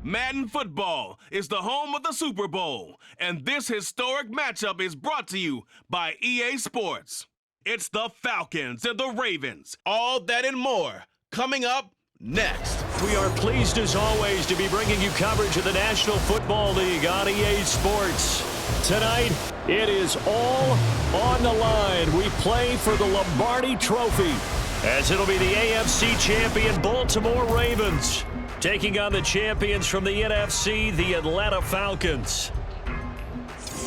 Madden football is the home of the Super Bowl, and this historic matchup is brought to you by EA Sports. It's the Falcons and the Ravens. All that and more coming up next. We are pleased as always to be bringing you coverage of the National Football League on EA Sports. Tonight, it is all on the line. We play for the Lombardi Trophy, as it'll be the AFC champion Baltimore Ravens taking on the champions from the NFC, the Atlanta Falcons.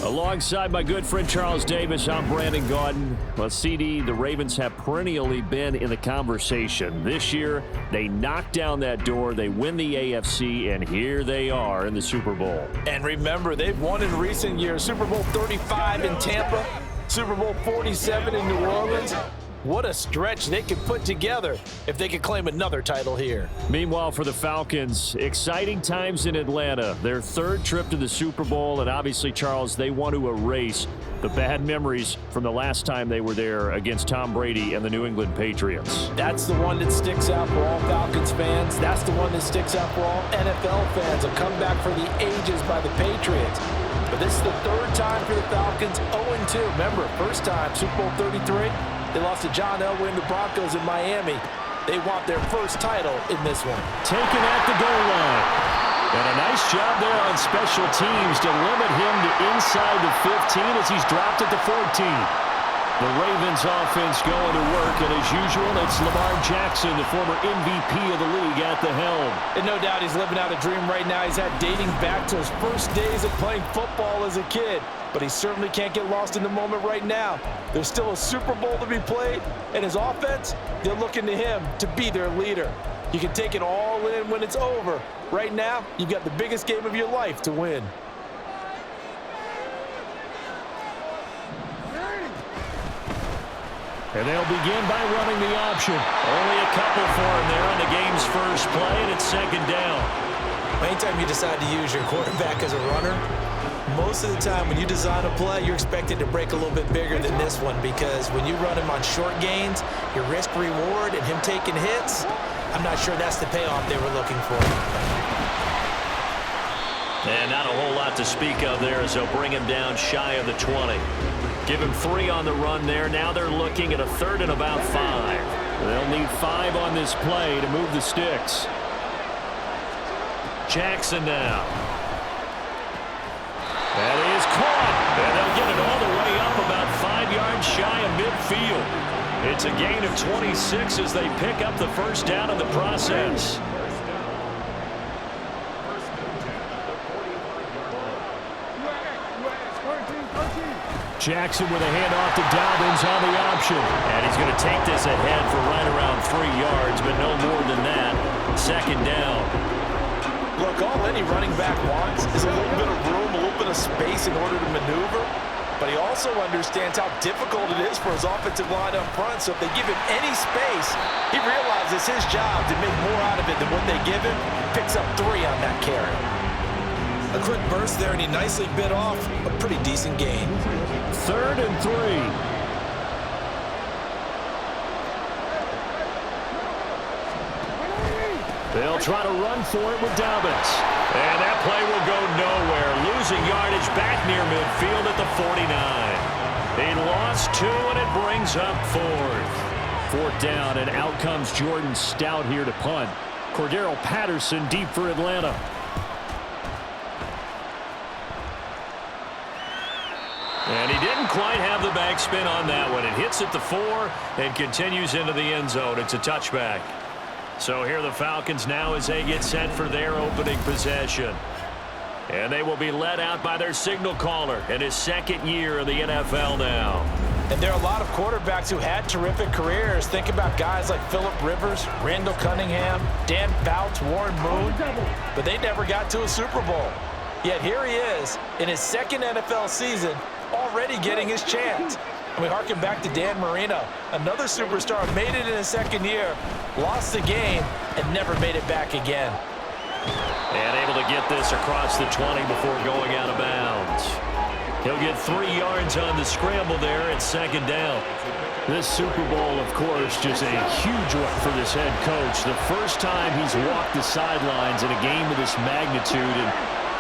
Alongside my good friend Charles Davis, I'm Brandon Gaudin. Well, CD, the Ravens have perennially been in the conversation. This year, they knock down that door, they win the AFC, and here they are in the Super Bowl. And remember, they've won in recent years. Super Bowl 35 in Tampa, Super Bowl 47 in New Orleans. What a stretch they could put together if they could claim another title here. Meanwhile, for the Falcons, exciting times in Atlanta. Their third trip to the Super Bowl, and obviously, Charles, they want to erase the bad memories from the last time they were there against Tom Brady and the New England Patriots. That's the one that sticks out for all Falcons fans. That's the one that sticks out for all NFL fans. A comeback for the ages by the Patriots. But this is the third time for the Falcons, 0-2. Remember, first time, Super Bowl 33. They lost to John Elway and the Broncos in Miami. They want their first title in this one. Taken at the goal line. And a nice job there on special teams to limit him to inside the 15 as he's dropped at the 14. The Ravens offense going to work, and as usual, it's Lamar Jackson, the former MVP of the league, at the helm. And no doubt he's living out a dream right now. He's had dating back to his first days of playing football as a kid. But he certainly can't get lost in the moment right now. There's still a Super Bowl to be played, and his offense, they're looking to him to be their leader. You can take it all in when it's over. Right now, you've got the biggest game of your life to win. And they'll begin by running the option. Only a couple for him there on the game's first play, and it's second down. Anytime you decide to use your quarterback as a runner, most of the time when you design a play, you're expected to break a little bit bigger than this one, because when you run him on short gains, your risk-reward and him taking hits, I'm not sure that's the payoff they were looking for. And not a whole lot to speak of there as they'll bring him down shy of the 20. Give him 3 on the run there. Now they're looking at a third and about 5. They'll need 5 on this play to move the sticks. Jackson now. That is caught. And they'll get it all the way up about 5 yards shy of midfield. It's a gain of 26 as they pick up the first down in the process. Jackson with a handoff to Dobbins on the option. And he's going to take this ahead for right around 3 yards, but no more than that. Second down. Look, all any running back wants is a little bit of room, a little bit of space in order to maneuver. But he also understands how difficult it is for his offensive line up front. So if they give him any space, he realizes his job to make more out of it than what they give him. Picks up 3 on that carry. A quick burst there, and he nicely bit off a pretty decent gain. 3rd and 3. They'll try to run for it with Dobbins. And that play will go nowhere. Losing yardage back near midfield at the 49. They lost 2, and it brings up 4th. 4th down, and out comes Jordan Stout here to punt. Cordero Patterson deep for Atlanta. And he didn't quite have the backspin on that one. It hits at the 4 and continues into the end zone. It's a touchback. So here are the Falcons now as they get set for their opening possession. And they will be led out by their signal caller in his 2nd year in the NFL now. And there are a lot of quarterbacks who had terrific careers. Think about guys like Phillip Rivers, Randall Cunningham, Dan Fouts, Warren Moon. But they never got to a Super Bowl. Yet here he is in his 2nd NFL season, already getting his chance. And we harken back to Dan Marino, another superstar, made it in his 2nd year, lost the game, and never made it back again. And able to get this across the 20 before going out of bounds. He'll get 3 yards on the scramble there at second down. This Super Bowl, of course, just a huge one for this head coach. The first time he's walked the sidelines in a game of this magnitude.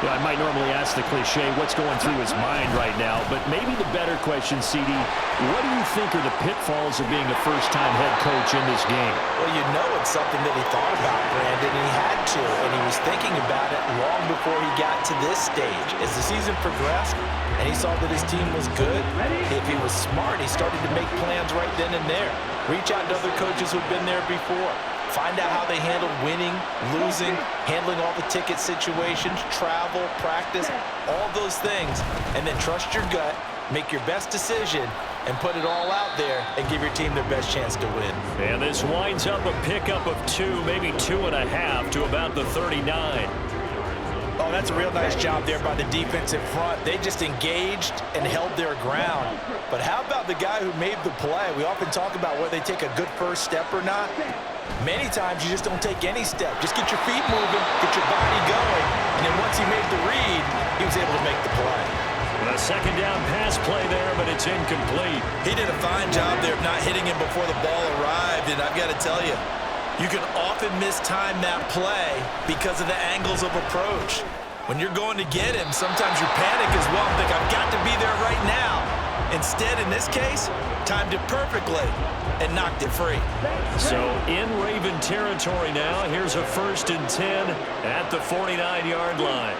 And I might normally ask the cliche, what's going through his mind right now? But maybe the better question, CD, what do you think are the pitfalls of being a first-time head coach in this game? Well, you know it's something that he thought about, Brandon, and he had to, and he was thinking about it long before he got to this stage. As the season progressed, and he saw that his team was good, if he was smart, he started to make plans right then and there. Reach out to other coaches who've been there before. Find out how they handled winning, losing, handling all the ticket situations, travel, practice, all those things, and then trust your gut, make your best decision, and put it all out there and give your team their best chance to win. And this winds up a pickup of 2, maybe 2.5 to about the 39. Oh, that's a real nice job there by the defensive front. They just engaged and held their ground. But how about the guy who made the play? We often talk about whether they take a good first step or not. Many times you just don't take any step. Just get your feet moving, get your body going, and then once he made the read, he was able to make the play. A second down pass play there, but it's incomplete. He did a fine job there of not hitting him before the ball arrived, and I've got to tell you, you can often mistime that play because of the angles of approach. When you're going to get him, sometimes you panic as well, think, I've got to be there right now. Instead, in this case, timed it perfectly and knocked it free. So in Raven territory now, here's a 1st and 10 at the 49-yard line.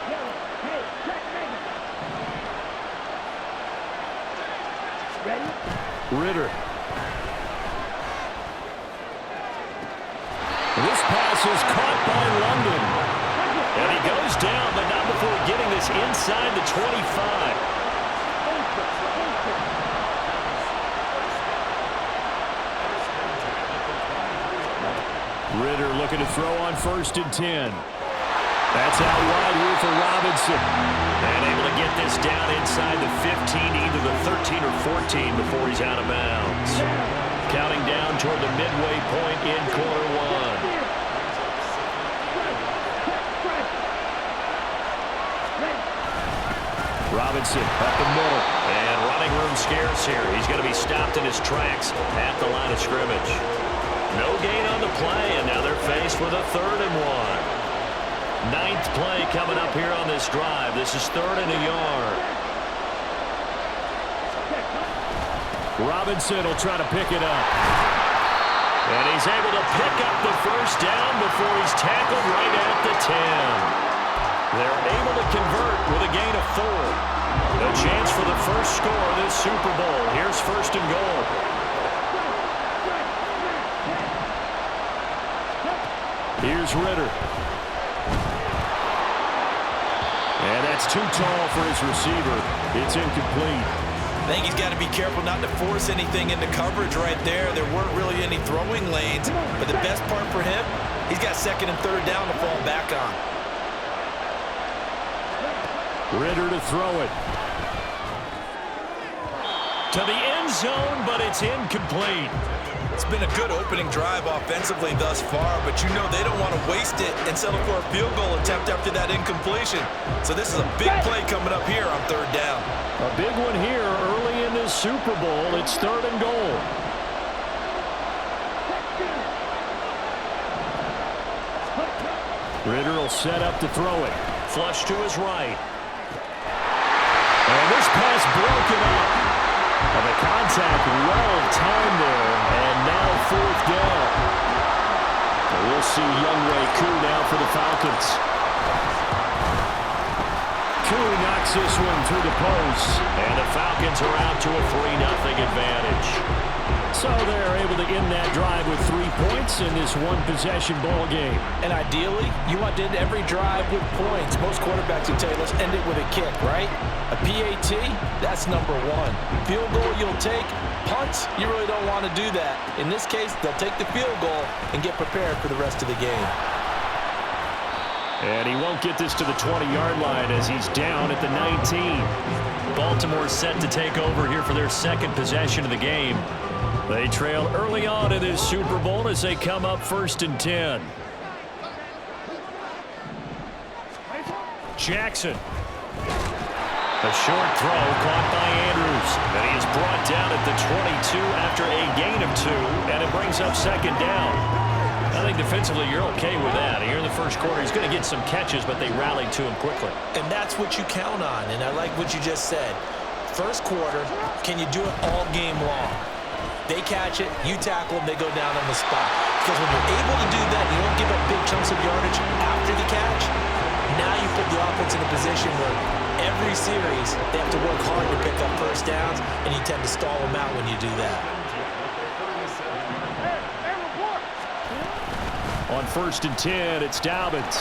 Ritter. This pass is caught by London. And he goes down, but not before getting this inside the 25. Ritter looking to throw on 1st and 10. That's out wide here for Robinson. And able to get this down inside the 15, either the 13 or 14 before he's out of bounds. Counting down toward the midway point in quarter 1. Robinson up the middle. And running room scarce here. He's going to be stopped in his tracks at the line of scrimmage. No gain on the play, and now they're faced with a 3rd and 1. 9th play coming up here on this drive. This is 3rd and a yard. Robinson will try to pick it up. And he's able to pick up the 1st down before he's tackled right at the 10. They're able to convert with a gain of 4. A chance for the first score of this Super Bowl. Here's 1st and goal. Here's Ritter. And that's too tall for his receiver. It's incomplete. I think he's got to be careful not to force anything into coverage right there. There weren't really any throwing lanes, but the best part for him, he's got 2nd and 3rd down to fall back on. Ritter to throw it. To the end zone, but it's incomplete. It's been a good opening drive offensively thus far, but you know they don't want to waste it and settle for a field goal attempt after that incompletion. So this is a big play coming up here on 3rd down. A big one here early in this Super Bowl. It's 3rd and goal. Ritter will set up to throw it. Flush to his right. And this pass broken up. And the contact well timed there, and now 4th down. And we'll see Younghoe Koo now for the Falcons. Koo knocks this one through the post, and the Falcons are out to a 3-0 advantage. So they're able to end that drive with 3 points in this one-possession ball game. And ideally, you want to end every drive with points. Most quarterbacks would tell you, let's end it with a kick, right? A PAT, that's number 1. Field goal you'll take. Punts, you really don't want to do that. In this case, they'll take the field goal and get prepared for the rest of the game. And he won't get this to the 20-yard line as he's down at the 19. Baltimore set to take over here for their 2nd possession of the game. They trail early on in this Super Bowl as they come up 1st and 10. A short throw caught by Andrews. And he is brought down at the 22 after a gain of 2, and it brings up second down. I think defensively you're okay with that. Here in the first quarter, he's going to get some catches, but they rallied to him quickly. And that's what you count on, and I like what you just said. First quarter, can you do it all game long? They catch it, you tackle them, they go down on the spot. Because when you're able to do that, you don't give up big chunks of yardage after the catch. Now you put the offense in a position where every series they have to work hard to pick up first downs, and you tend to stall them out when you do that. On 1st and 10, it's Dobbins.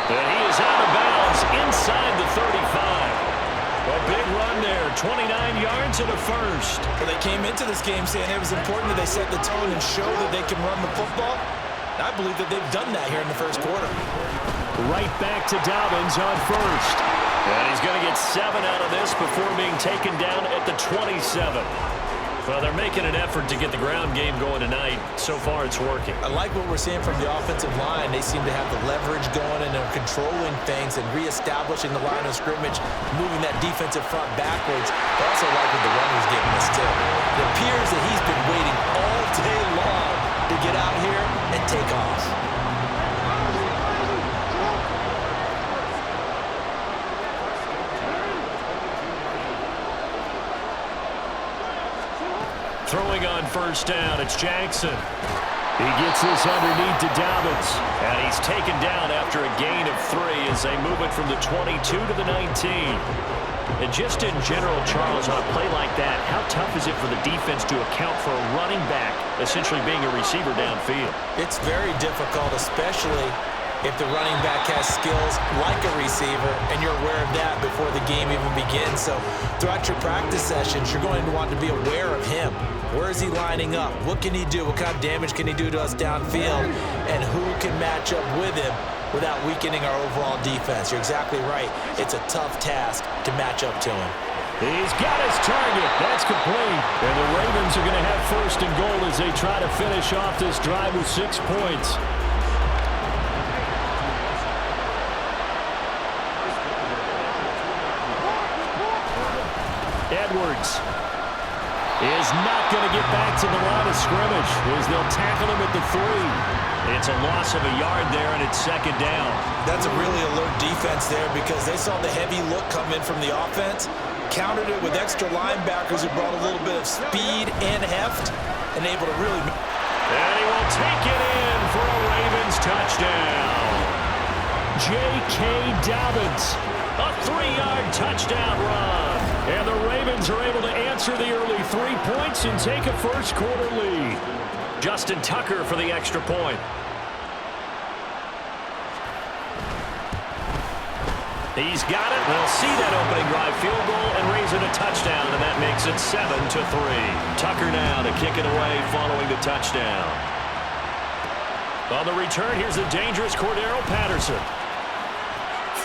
And he is out of bounds inside the 35. A big run there, 29 yards and a first. Well, they came into this game saying it was important that they set the tone and show that they can run the football. I believe that they've done that here in the first quarter. Right back to Dobbins on 1st. And he's going to get 7 out of this before being taken down at the 27. Well, they're making an effort to get the ground game going tonight. So far, it's working. I like what we're seeing from the offensive line. They seem to have the leverage going and they're controlling things and reestablishing the line of scrimmage, moving that defensive front backwards. I also like what the runner's giving us, too. It appears that he's been waiting all day long to get out here and take off. Throwing on 1st down, it's Jackson. He gets this underneath to Dobbins. And he's taken down after a gain of 3 as they move it from the 22 to the 19. And just in general, Charles, on a play like that, how tough is it for the defense to account for a running back essentially being a receiver downfield? It's very difficult, especially if the running back has skills like a receiver, and you're aware of that before the game even begins. So throughout your practice sessions, you're going to want to be aware of him. Where is he lining up? What can he do? What kind of damage can he do to us downfield? And who can match up with him without weakening our overall defense? You're exactly right. It's a tough task to match up to him. He's got his target. That's complete. And the Ravens are going to have 1st and goal as they try to finish off this drive with 6 points. Edwards is not going to get back to the line of scrimmage as they'll tackle him at the 3. It's a loss of a yard there, and it's 2nd down. That's a really alert defense there because they saw the heavy look come in from the offense, countered it with extra linebackers who brought a little bit of speed and heft, and able to really... And he will take it in for a Ravens touchdown. J.K. Dobbins, a 3-yard touchdown run. And the Ravens are able to answer the early 3 points and take a first quarter lead. Justin Tucker for the extra point. He's got it. They'll see that opening drive field goal and raise it a touchdown, and that makes it 7-3. Tucker now to kick it away following the touchdown. On the return, here's the dangerous Cordero Patterson.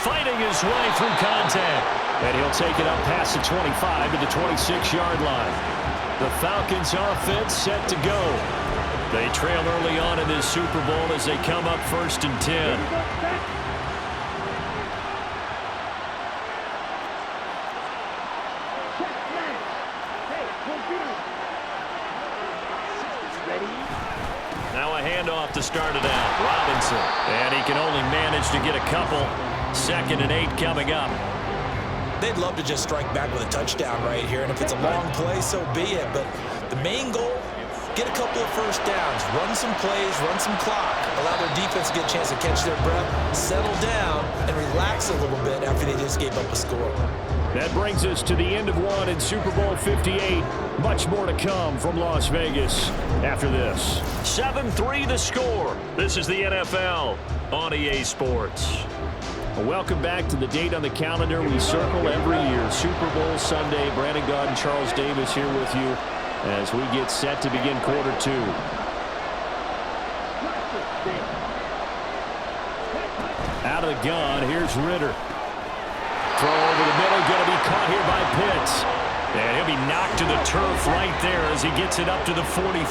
Fighting his way through contact. And he'll take it up past the 25 to the 26-yard line. The Falcons offense set to go. They trail early on in this Super Bowl as they come up 1st and 10. Now a handoff to start it out. Robinson. And he can only manage to get a couple. 2nd and 8 coming up. They'd love to just strike back with a touchdown right here, and if it's a long play, so be it. But the main goal, get a couple of first downs, run some plays, run some clock, allow their defense to get a chance to catch their breath, settle down, and relax a little bit after they just gave up a score. That brings us to the end of one in Super Bowl 58. Much more to come from Las Vegas after this. 7-3 the score. This is the NFL on EA Sports. Welcome back to the date on the calendar we circle every year. Super Bowl Sunday. Brandon Gaud and Charles Davis here with you as we get set to begin quarter 2. Out of the gun, here's Ritter. Throw over the middle, going to be caught here by Pitts. And he'll be knocked to the turf right there as he gets it up to the 43.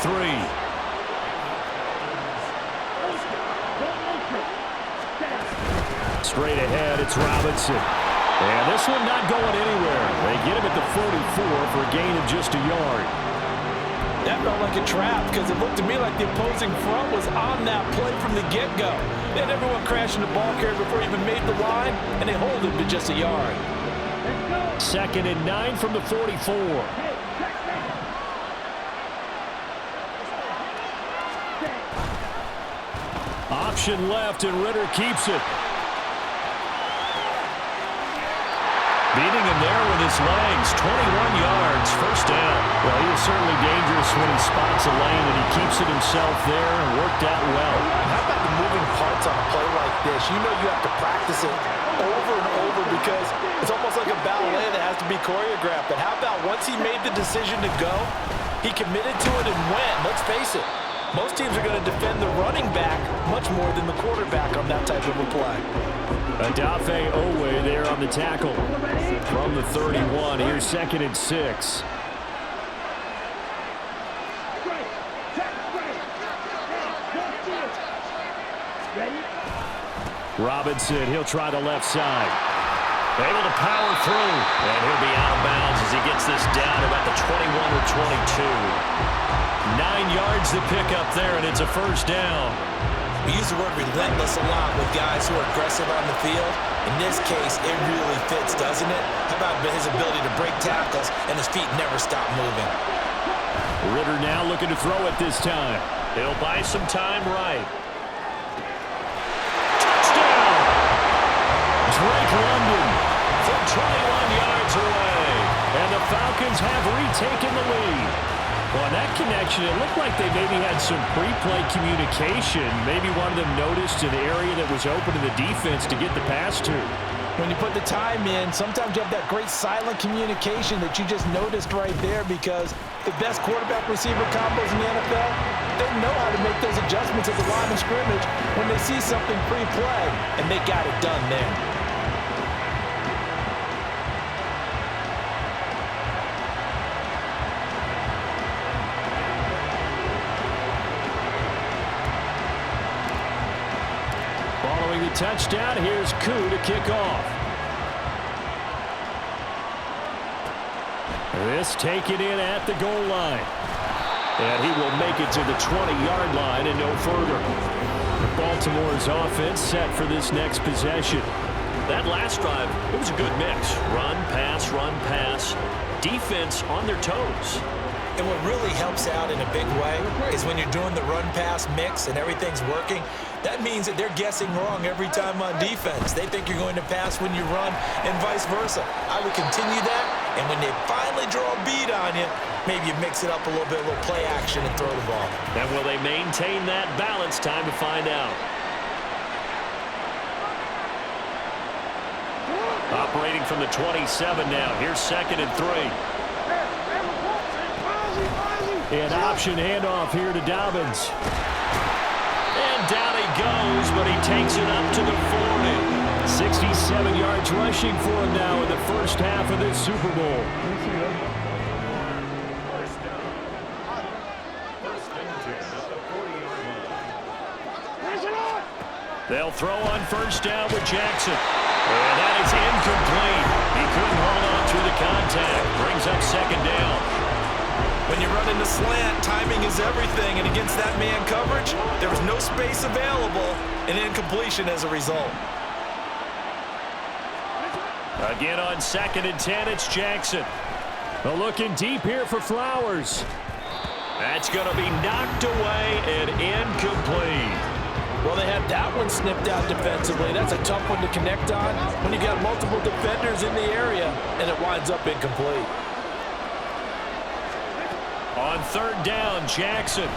Straight ahead, it's Robinson. And this one not going anywhere. They get him at the 44 for a gain of just a yard. That felt like a trap because it looked to me like the opposing front was on that play from the get-go. They had everyone crashing the ball carrier before he even made the line, and they hold him to just a yard. 2nd and 9 from the 44. Option left, and Ritter keeps it. Beating him there with his legs. 21 yards, first down. Well, he is certainly dangerous when he spots a lane, and he keeps it himself there and worked out well. How about the moving parts on a play like this? You know you have to practice it over and over because it's almost like a ballet that has to be choreographed. But how about once he made the decision to go, he committed to it and went. Let's face it, most teams are going to defend the running back much more than the quarterback on that type of a play. Adafe Owe there on the tackle. From the 31, here's 2nd and 6. Robinson, he'll try the left side. Able to power through. And he'll be out of bounds as he gets this down to about the 21 or 22. 9 yards to pick up there, and it's a first down. We use the word relentless a lot with guys who are aggressive on the field. In this case, it really fits, doesn't it? How about his ability to break tackles and his feet never stop moving? Ritter now looking to throw it this time. He'll buy some time right. Touchdown! Drake London from 21 yards away. And the Falcons have retaken the lead. Well, on that connection, it looked like they maybe had some pre-play communication. Maybe one of them noticed an area that was open to the defense to get the pass to. When you put the time in, sometimes you have that great silent communication that you just noticed right there because the best quarterback-receiver combos in the NFL, they know how to make those adjustments at the line of scrimmage when they see something pre-play, and they got it done there. Touchdown. Here's Koo to kick off. This taken in at the goal line. And he will make it to the 20-yard line and no further. Baltimore's offense set for this next possession. That last drive, it was a good mix. Run, pass. Defense on their toes. And what really helps out in a big way is when you're doing the run-pass mix and everything's working, that means that they're guessing wrong every time on defense. They think you're going to pass when you run and vice versa. I would continue that, and when they finally draw a bead on you, maybe you mix it up a little bit, a little play action and throw the ball. And will they maintain that balance? Time to find out. Operating from the 27 now. Here's 2nd and 3. An option handoff here to Dobbins. And down he goes, but he takes it up to the 40. 67 yards rushing for him now in the first half of this Super Bowl. They'll throw on first down with Jackson. And that is incomplete. He couldn't hold on through the contact. Brings up 2nd down. When you run in the slant, timing is everything, and against that man coverage, there was no space available, and incompletion as a result. Again on 2nd and 10, it's Jackson. Looking deep here for Flowers. That's going to be knocked away and incomplete. Well, they had that one snipped out defensively. That's a tough one to connect on when you got multiple defenders in the area, and it winds up incomplete. On 3rd down, Jackson.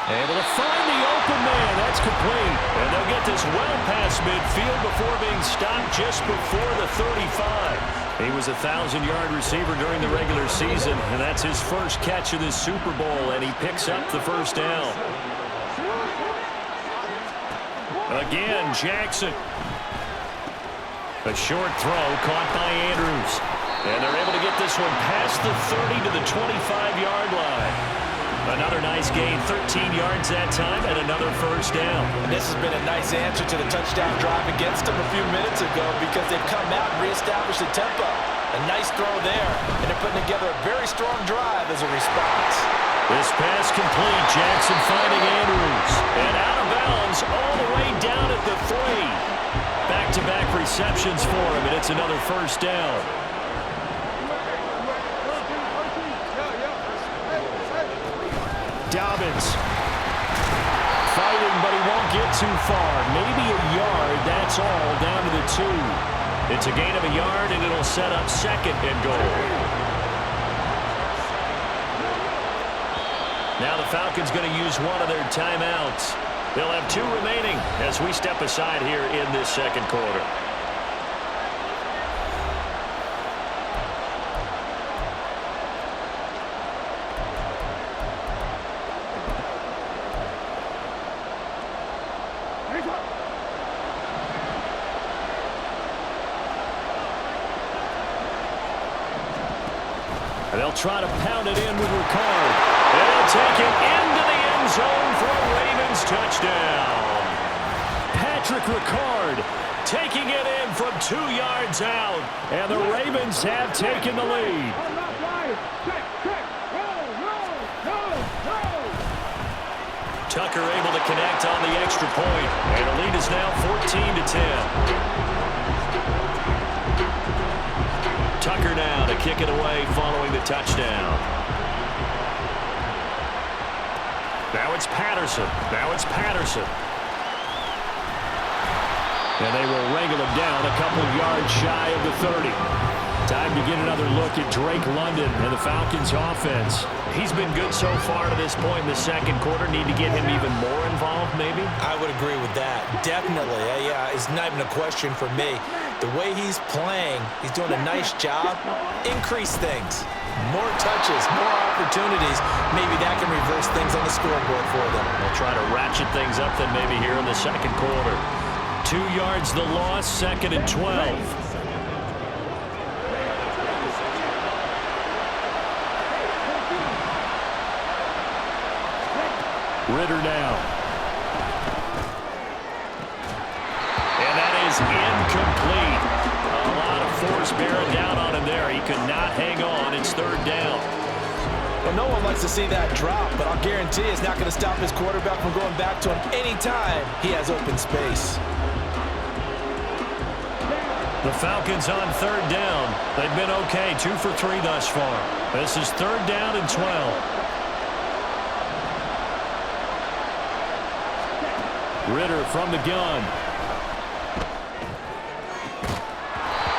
Able to find the open man. That's complete. And they'll get this well past midfield before being stopped just before the 35. He was a 1,000-yard receiver during the regular season, and that's his first catch of this Super Bowl, and he picks up the first down. Again, Jackson. A short throw caught by Andrews. And they're able to get this one past the 30 to the 25-yard line. Another nice gain, 13 yards that time, and another first down. And this has been a nice answer to the touchdown drive against them a few minutes ago because they've come out and reestablished the tempo. A nice throw there, and they're putting together a very strong drive as a response. This pass complete, Jackson finding Andrews. And out of bounds all the way down at the 3. Back-to-back receptions for him, and it's another first down. Dobbins fighting, but he won't get too far. Maybe a yard, that's all, down to the 2. It's a gain of a yard, and it'll set up second and goal. Now the Falcons going to use one of their timeouts. They'll have 2 remaining as we step aside here in this second quarter. They'll try to pound it in with Ricard. And they'll take it into the end zone for a Ravens touchdown. Patrick Ricard taking it in from 2 yards out. And the Ravens have taken the lead. Tucker able to connect on the extra point. And the lead is now 14-10. Tucker now to kick it away following the touchdown. Now it's Patterson. And they will wrangle him down a couple of yards shy of the 30. Time to get another look at Drake London and the Falcons offense. He's been good so far to this point in the second quarter. Need to get him even more involved, maybe? I would agree with that. Definitely. Yeah, it's not even a question for me. The way he's playing, he's doing a nice job. Increase things. More touches, more opportunities. Maybe that can reverse things on the scoreboard for them. They'll try to ratchet things up then maybe here in the second quarter. 2 yards the loss, 2nd and 12. Ritter now. And that is incomplete. A lot of force bearing down on him there. He could not hang on. It's 3rd down. Well, no one likes to see that drop, but I'll guarantee it's not going to stop his quarterback from going back to him anytime he has open space. The Falcons on 3rd down. They've been okay, 2 for 3 thus far. This is 3rd down and 12. Ritter from the gun.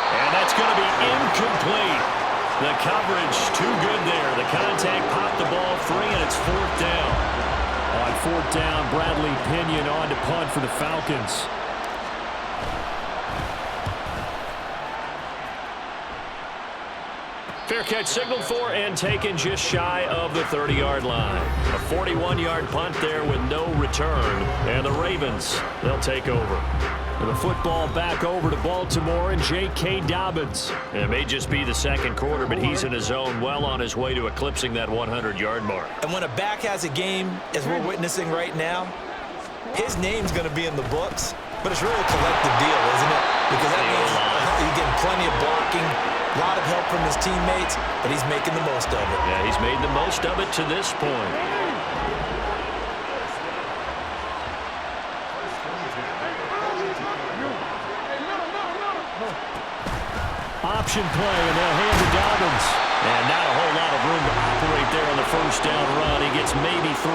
And that's going to be incomplete. The coverage too good there. The contact popped the ball free, and it's 4th down. On 4th down, Bradley Pinion on to punt for the Falcons. Fair catch signaled for and taken just shy of the 30-yard line. A 41-yard punt there with no return. And the Ravens, they'll take over. And the football back over to Baltimore and J.K. Dobbins. It may just be the second quarter, but he's in his zone, well on his way to eclipsing that 100-yard mark. And when a back has a game, as we're witnessing right now, his name's going to be in the books, but it's really a collective deal, isn't it? Because that means he's getting plenty of blocking, a lot of help from his teammates, but he's making the most of it. Yeah, he's made the most of it to this point. Option play, and they'll hand to Dobbins. And not a whole lot of room to operate there on the first down run. He gets maybe 3.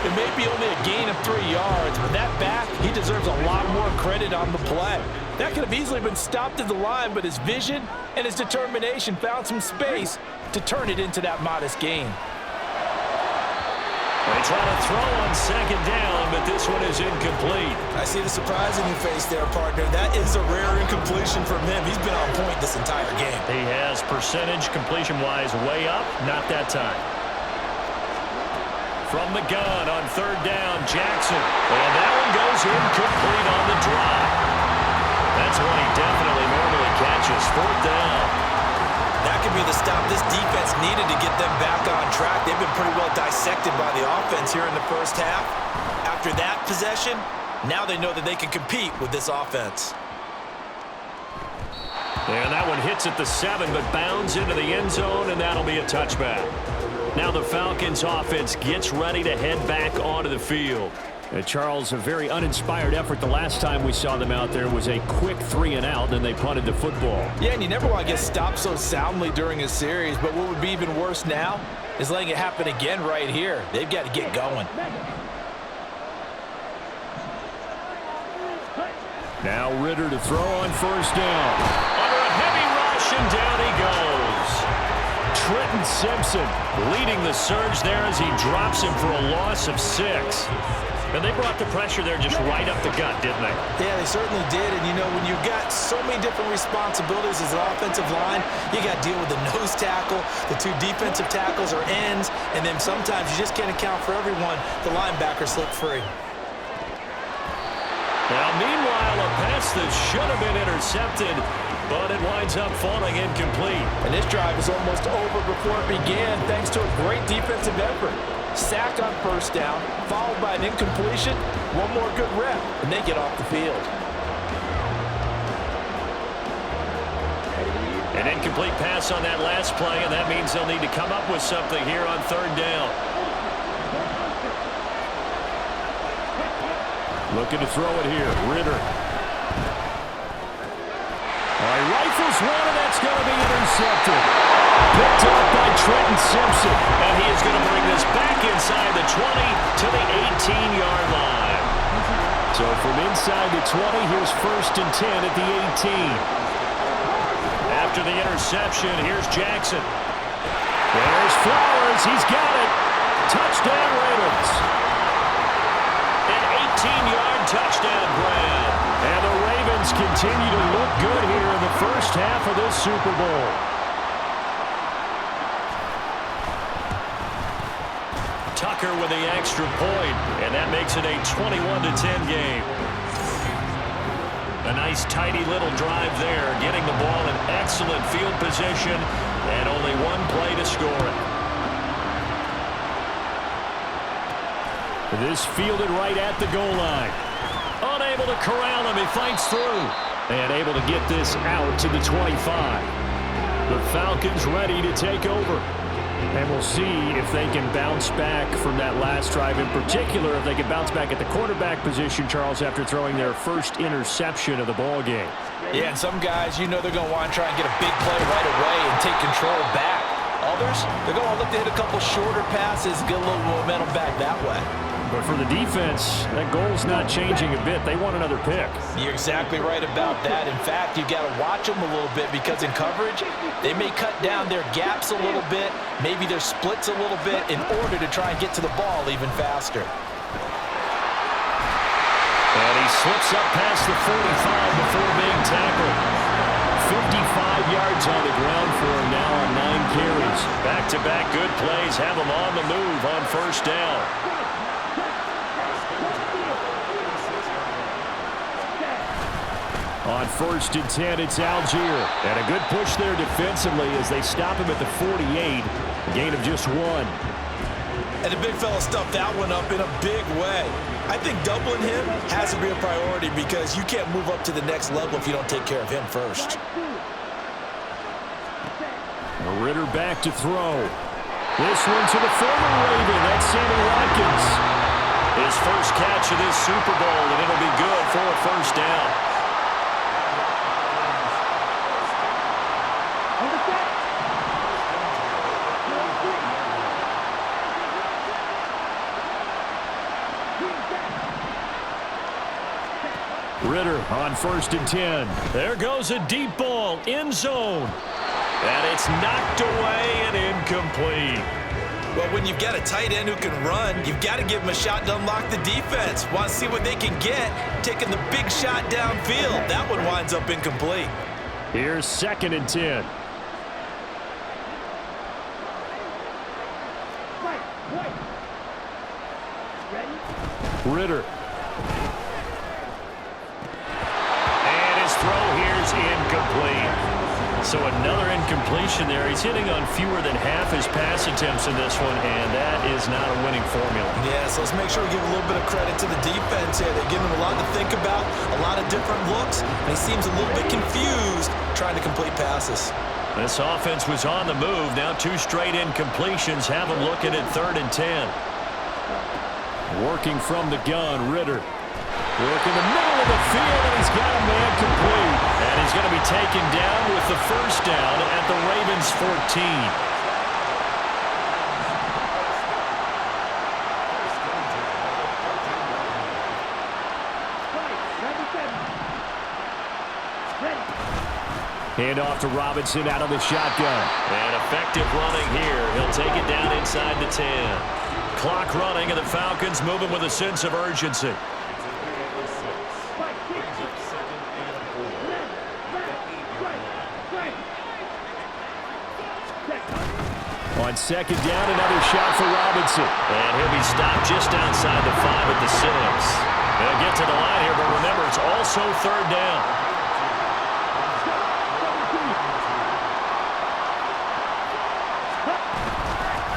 It may be only a gain of 3 yards, but that back, he deserves a lot more credit on the play. That could have easily been stopped at the line, but his vision and his determination found some space to turn it into that modest gain. They try to throw on 2nd down, but this one is incomplete. I see the surprise in your face there, partner. That is a rare incompletion from him. He's been on point this entire game. He has percentage completion-wise way up, not that time. From the gun on 3rd down, Jackson. And that one goes incomplete on the drop. That's one he definitely normally catches. 4th down. That could be the stop this defense needed to get them back on track. They've been pretty well dissected by the offense here in the first half. After that possession, now they know that they can compete with this offense. And that one hits at the 7, but bounds into the end zone, and that'll be a touchback. Now the Falcons offense gets ready to head back onto the field. Charles, a very uninspired effort the last time we saw them out there was a quick 3-and-out, and then they punted the football. Yeah, and you never want to get stopped so soundly during a series, but what would be even worse now is letting it happen again right here. They've got to get going. Now Ritter to throw on first down. Under a heavy rush, and down he goes. Trenton Simpson leading the surge there as he drops him for a loss of 6. And they brought the pressure there just right up the gut, didn't they? Yeah, they certainly did. And, you know, when you've got so many different responsibilities as an offensive line, you got to deal with the nose tackle, the 2 defensive tackles or ends, and then sometimes you just can't account for everyone. The linebacker slipped free. Now, meanwhile, a pass that should have been intercepted, but it winds up falling incomplete. And this drive is almost over before it began thanks to a great defensive effort. Sack on first down, followed by an incompletion, one more good rep, and they get off the field. An incomplete pass on that last play, and that means they'll need to come up with something here on third down. Looking to throw it here, Ritter. All right, rifles one, and that's going to be intercepted. Picked up by Trenton Simpson. And he is going to bring this back inside the 20 to the 18-yard line. So from inside the 20, here's 1st and 10 at the 18. After the interception, here's Jackson. There's Flowers. He's got it. Touchdown, Ravens. An 18-yard touchdown grab. And the Ravens continue to look good here in the first half of this Super Bowl. Tucker with the extra point, and that makes it a 21-10 game. A nice, tidy little drive there, getting the ball in excellent field position, and only one play to score it. This fielded right at the goal line. Unable to corral him, he fights through, and able to get this out to the 25. The Falcons ready to take over. And we'll see if they can bounce back from that last drive. In particular, if they can bounce back at the quarterback position, Charles, after throwing their first interception of the ball game. Yeah, and some guys, you know they're going to want to try and get a big play right away and take control back. Others, they're going to look to hit a couple shorter passes, get a little momentum back that way. But for the defense, that goal's not changing a bit. They want another pick. You're exactly right about that. In fact, you've got to watch them a little bit because in coverage, they may cut down their gaps a little bit, maybe their splits a little bit in order to try and get to the ball even faster. And he slips up past the 45 before being tackled. 55 yards on the ground for him now on 9 carries. Back-to-back good plays have him on the move on first down. On 1st and 10, it's Algier. And a good push there defensively as they stop him at the 48. A gain of just 1. And the big fella stuffed that one up in a big way. I think doubling him has to be a priority because you can't move up to the next level if you don't take care of him first. Ritter back to throw. This one to the former Raven. That's Sammy Watkins. His first catch of this Super Bowl, and it'll be good for a first down. Ritter on 1st and 10. There goes a deep ball, end zone. And it's knocked away and incomplete. Well, when you've got a tight end who can run, you've got to give him a shot to unlock the defense. Want to see what they can get, taking the big shot downfield. That one winds up incomplete. Here's 2nd and 10. Ritter. And his throw here's incomplete. So another incompletion there. He's hitting on fewer than half his pass attempts in this one, and that is not a winning formula. Yeah, so let's make sure we give a little bit of credit to the defense here. They're giving him a lot to think about, a lot of different looks, and he seems a little bit confused trying to complete passes. This offense was on the move. Now 2 straight incompletions have him looking at 3rd and 10. Working from the gun, Ritter. Work in the middle of the field, and he's got a man complete. And he's going to be taken down with the first down at the Ravens' 14. Hand off to Robinson out of the shotgun. And effective running here. He'll take it down inside the 10. Clock running, and the Falcons moving with a sense of urgency. On 2nd down, another shot for Robinson. And he'll be stopped just outside the 5 at the 6. They'll get to the line here, but remember, it's also 3rd down.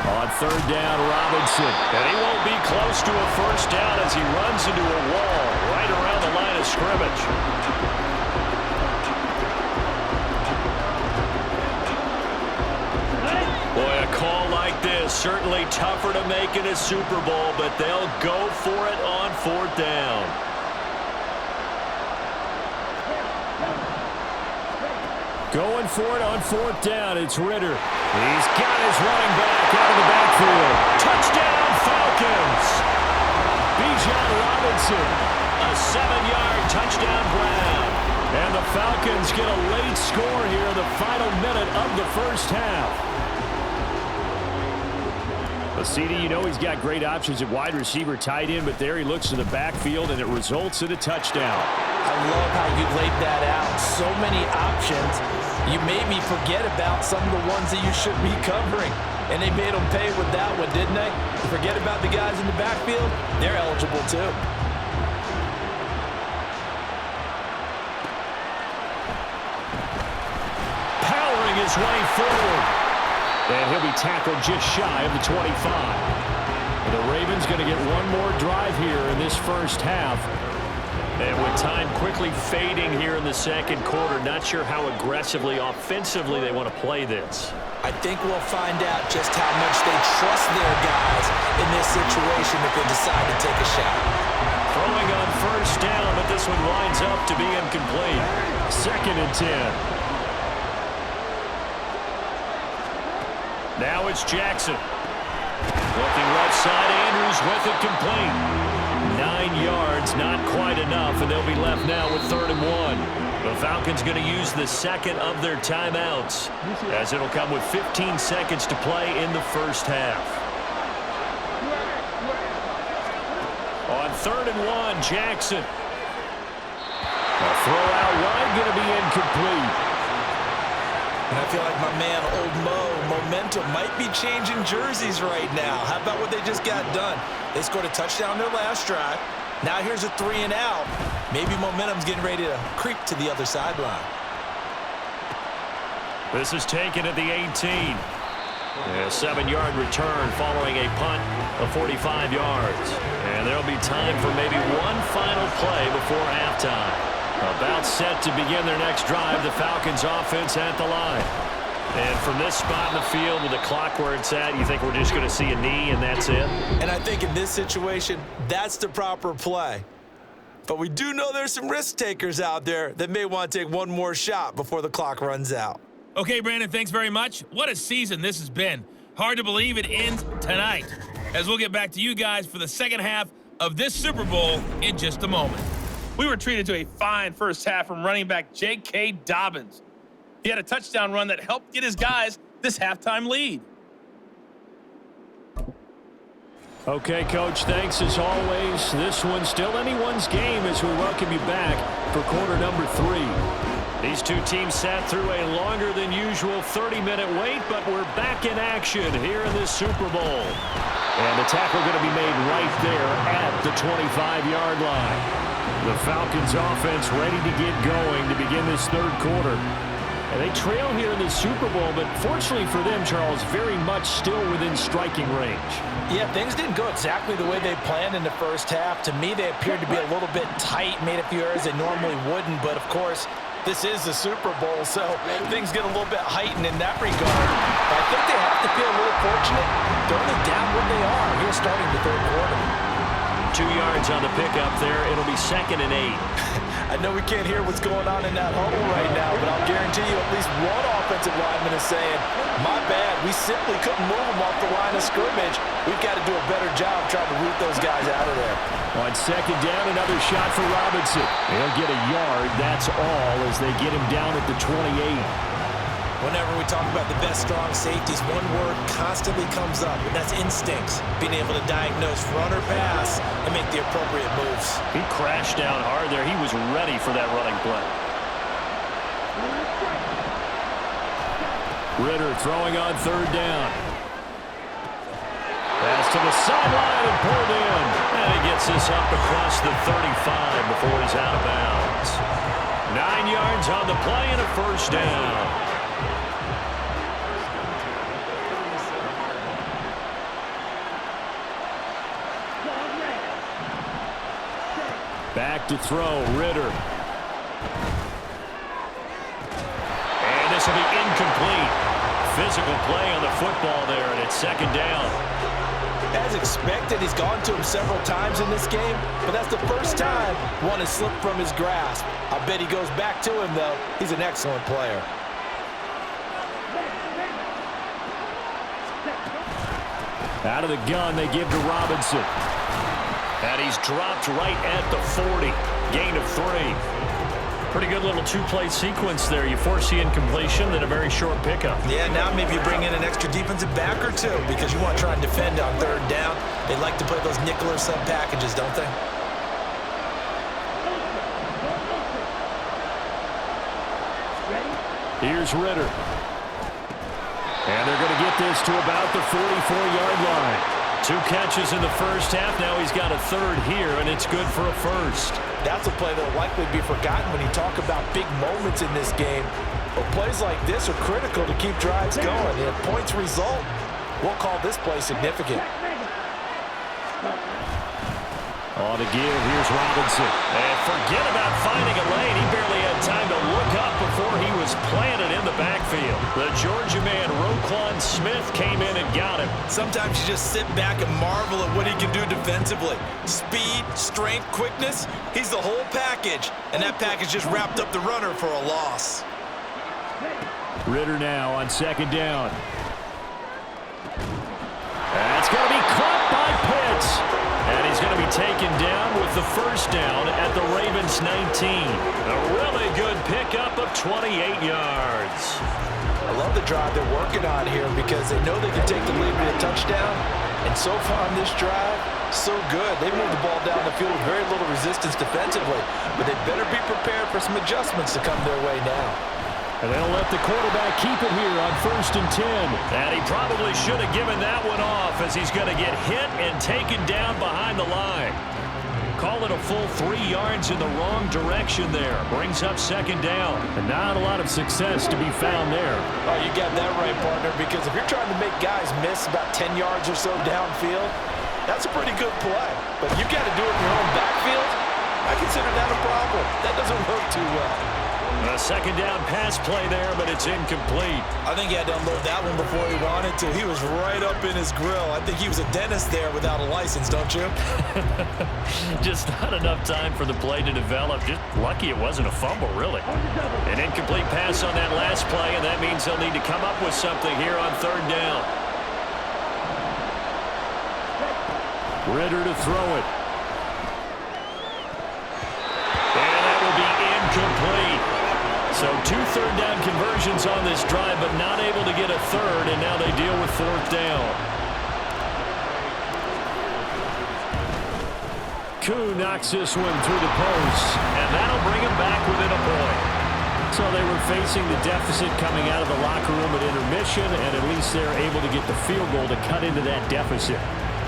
On 3rd down, Robinson. And he won't be close to a first down as he runs into a wall right around the line of scrimmage. Boy, a call like this, certainly tougher to make in a Super Bowl, but they'll go for it on 4th down. Going for it on 4th down, it's Ritter. He's got his running back out of the backfield. Touchdown, Falcons! Bijan Robinson, a 7-yard touchdown grab. And the Falcons get a late score here in the final minute of the first half. CD, you know he's got great options at wide receiver, tight end, but there he looks to the backfield, and it results in a touchdown. I love how you laid that out. So many options. You made me forget about some of the ones that you should be covering. And they made them pay with that one, didn't they? Forget about the guys in the backfield. They're eligible too. Powering his way forward. And he'll be tackled just shy of the 25. And the Ravens going to get one more drive here in this first half. And with time quickly fading here in the second quarter, not sure how aggressively, offensively they want to play this. I think we'll find out just how much they trust their guys in this situation if they decide to take a shot. Throwing on first down, but this one winds up to be incomplete. 2nd and 10. Now it's Jackson. Looking left side, Andrews with it complete. 9 yards, not quite enough, and they'll be left now with 3rd and 1. The Falcons going to use the second of their timeouts, as it'll come with 15 seconds to play in the first half. On 3rd and 1, Jackson. A throw out wide going to be incomplete. And I feel like my man, Old Mo, momentum might be changing jerseys right now. How about what they just got done? They scored a touchdown their last drive. Now here's a 3 and out. Maybe momentum's getting ready to creep to the other sideline. This is taken at the 18. A 7-yard return following a punt of 45 yards. And there'll be time for maybe one final play before halftime. About set to begin their next drive, the Falcons offense at the line. And from this spot in the field with the clock where it's at, you think we're just going to see a knee and that's it? And I think in this situation, that's the proper play. But we do know there's some risk takers out there that may want to take one more shot before the clock runs out. Okay, Brandon, thanks very much. What a season this has been. Hard to believe it ends tonight, as we'll get back to you guys for the second half of this Super Bowl in just a moment. We were treated to a fine first half from running back J.K. Dobbins. He had a touchdown run that helped get his guys this halftime lead. Okay, Coach, thanks as always. This one's still anyone's game as we welcome you back for quarter number 3. These two teams sat through a longer than usual 30-minute wait, but we're back in action here in this Super Bowl. And the tackle going to be made right there at the 25-yard line. The Falcons offense ready to get going to begin this third quarter. And they trail here in the Super Bowl, but fortunately for them, Charles, very much still within striking range. Yeah, things didn't go exactly the way they planned in the first half. To me, they appeared to be a little bit tight, made a few errors they normally wouldn't, but of course, this is the Super Bowl, so things get a little bit heightened in that regard. But I think they have to feel a little fortunate. They're only down where they are here starting the third quarter. 2 yards on the pickup there. It'll be 2nd and 8. I know we can't hear what's going on in that huddle right now, but I'll guarantee you at least one offensive lineman is saying, my bad, we simply couldn't move them off the line of scrimmage. We've got to do a better job trying to root those guys out of there. On 2nd down, another shot for Robinson. They'll get a yard, that's all, as they get him down at the 28. Whenever we talk about the best strong safeties, one word constantly comes up, and that's instincts. Being able to diagnose run or pass and make the appropriate moves. He crashed down hard there. He was ready for that running play. Ritter throwing on 3rd down. Pass to the sideline and pulled in. And he gets this up across the 35 before he's out of bounds. 9 yards on the play and a 1st down. Back to throw, Ritter. And this will be incomplete. Physical play on the football there, and it's 2nd down. As expected, he's gone to him several times in this game, but that's the first time one has slipped from his grasp. I bet he goes back to him, though. He's an excellent player. Out of the gun, they give to Robinson. And he's dropped right at the 40. Gain of 3. Pretty good little 2-play sequence there. You force the incompletion, then a very short pickup. Yeah, now maybe you bring in an extra defensive back or two because you want to try and defend on 3rd down. They like to play those nickel or sub packages, don't they? Here's Ritter. And they're going to get this to about the 44-yard line. 2 catches in the first half. Now he's got a 3rd here, and it's good for a 1st. That's a play that will likely be forgotten when you talk about big moments in this game. But plays like this are critical to keep drives going. If points result, we'll call this play significant. On to give, here's Robinson. And forget about finding a lane. He barely had time to look up before he was planted in the backfield. The Georgia man, Roquan Smith, came in and got him. Sometimes you just sit back and marvel at what he can do defensively. Speed, strength, quickness, he's the whole package. And that package just wrapped up the runner for a loss. Ritter now on 2nd down. That's going to be caught by Pitts. And he's going to be taken down with the 1st down at the Ravens 19. A really good pickup of 28 yards. I love the drive they're working on here because they know they can take the lead with a touchdown. And so far on this drive, so good. They moved the ball down the field with very little resistance defensively. But they better be prepared for some adjustments to come their way now. And they'll let the quarterback keep it here on 1st and 10. And he probably should have given that one off as he's going to get hit and taken down behind the line. Call it a full 3 yards in the wrong direction there. Brings up 2nd down. And not a lot of success to be found there. Oh, you got that right, partner, because if you're trying to make guys miss about 10 yards or so downfield, that's a pretty good play. But you've got to do it in your own backfield. I consider that a problem. That doesn't work too well. A 2nd down pass play there, but it's incomplete. I think he had to unload that one before he wanted to. He was right up in his grill. I think he was a dentist there without a license, don't you? Just not enough time for the play to develop. Just lucky it wasn't a fumble, really. An incomplete pass on that last play, and that means they'll need to come up with something here on 3rd down. Ritter to throw it. And that will be incomplete. So 2 3rd down conversions on this drive, but not able to get a 3rd, and now they deal with 4th down. Koo knocks this one through the post, and that'll bring him back within a point. So they were facing the deficit coming out of the locker room at intermission, and at least they're able to get the field goal to cut into that deficit.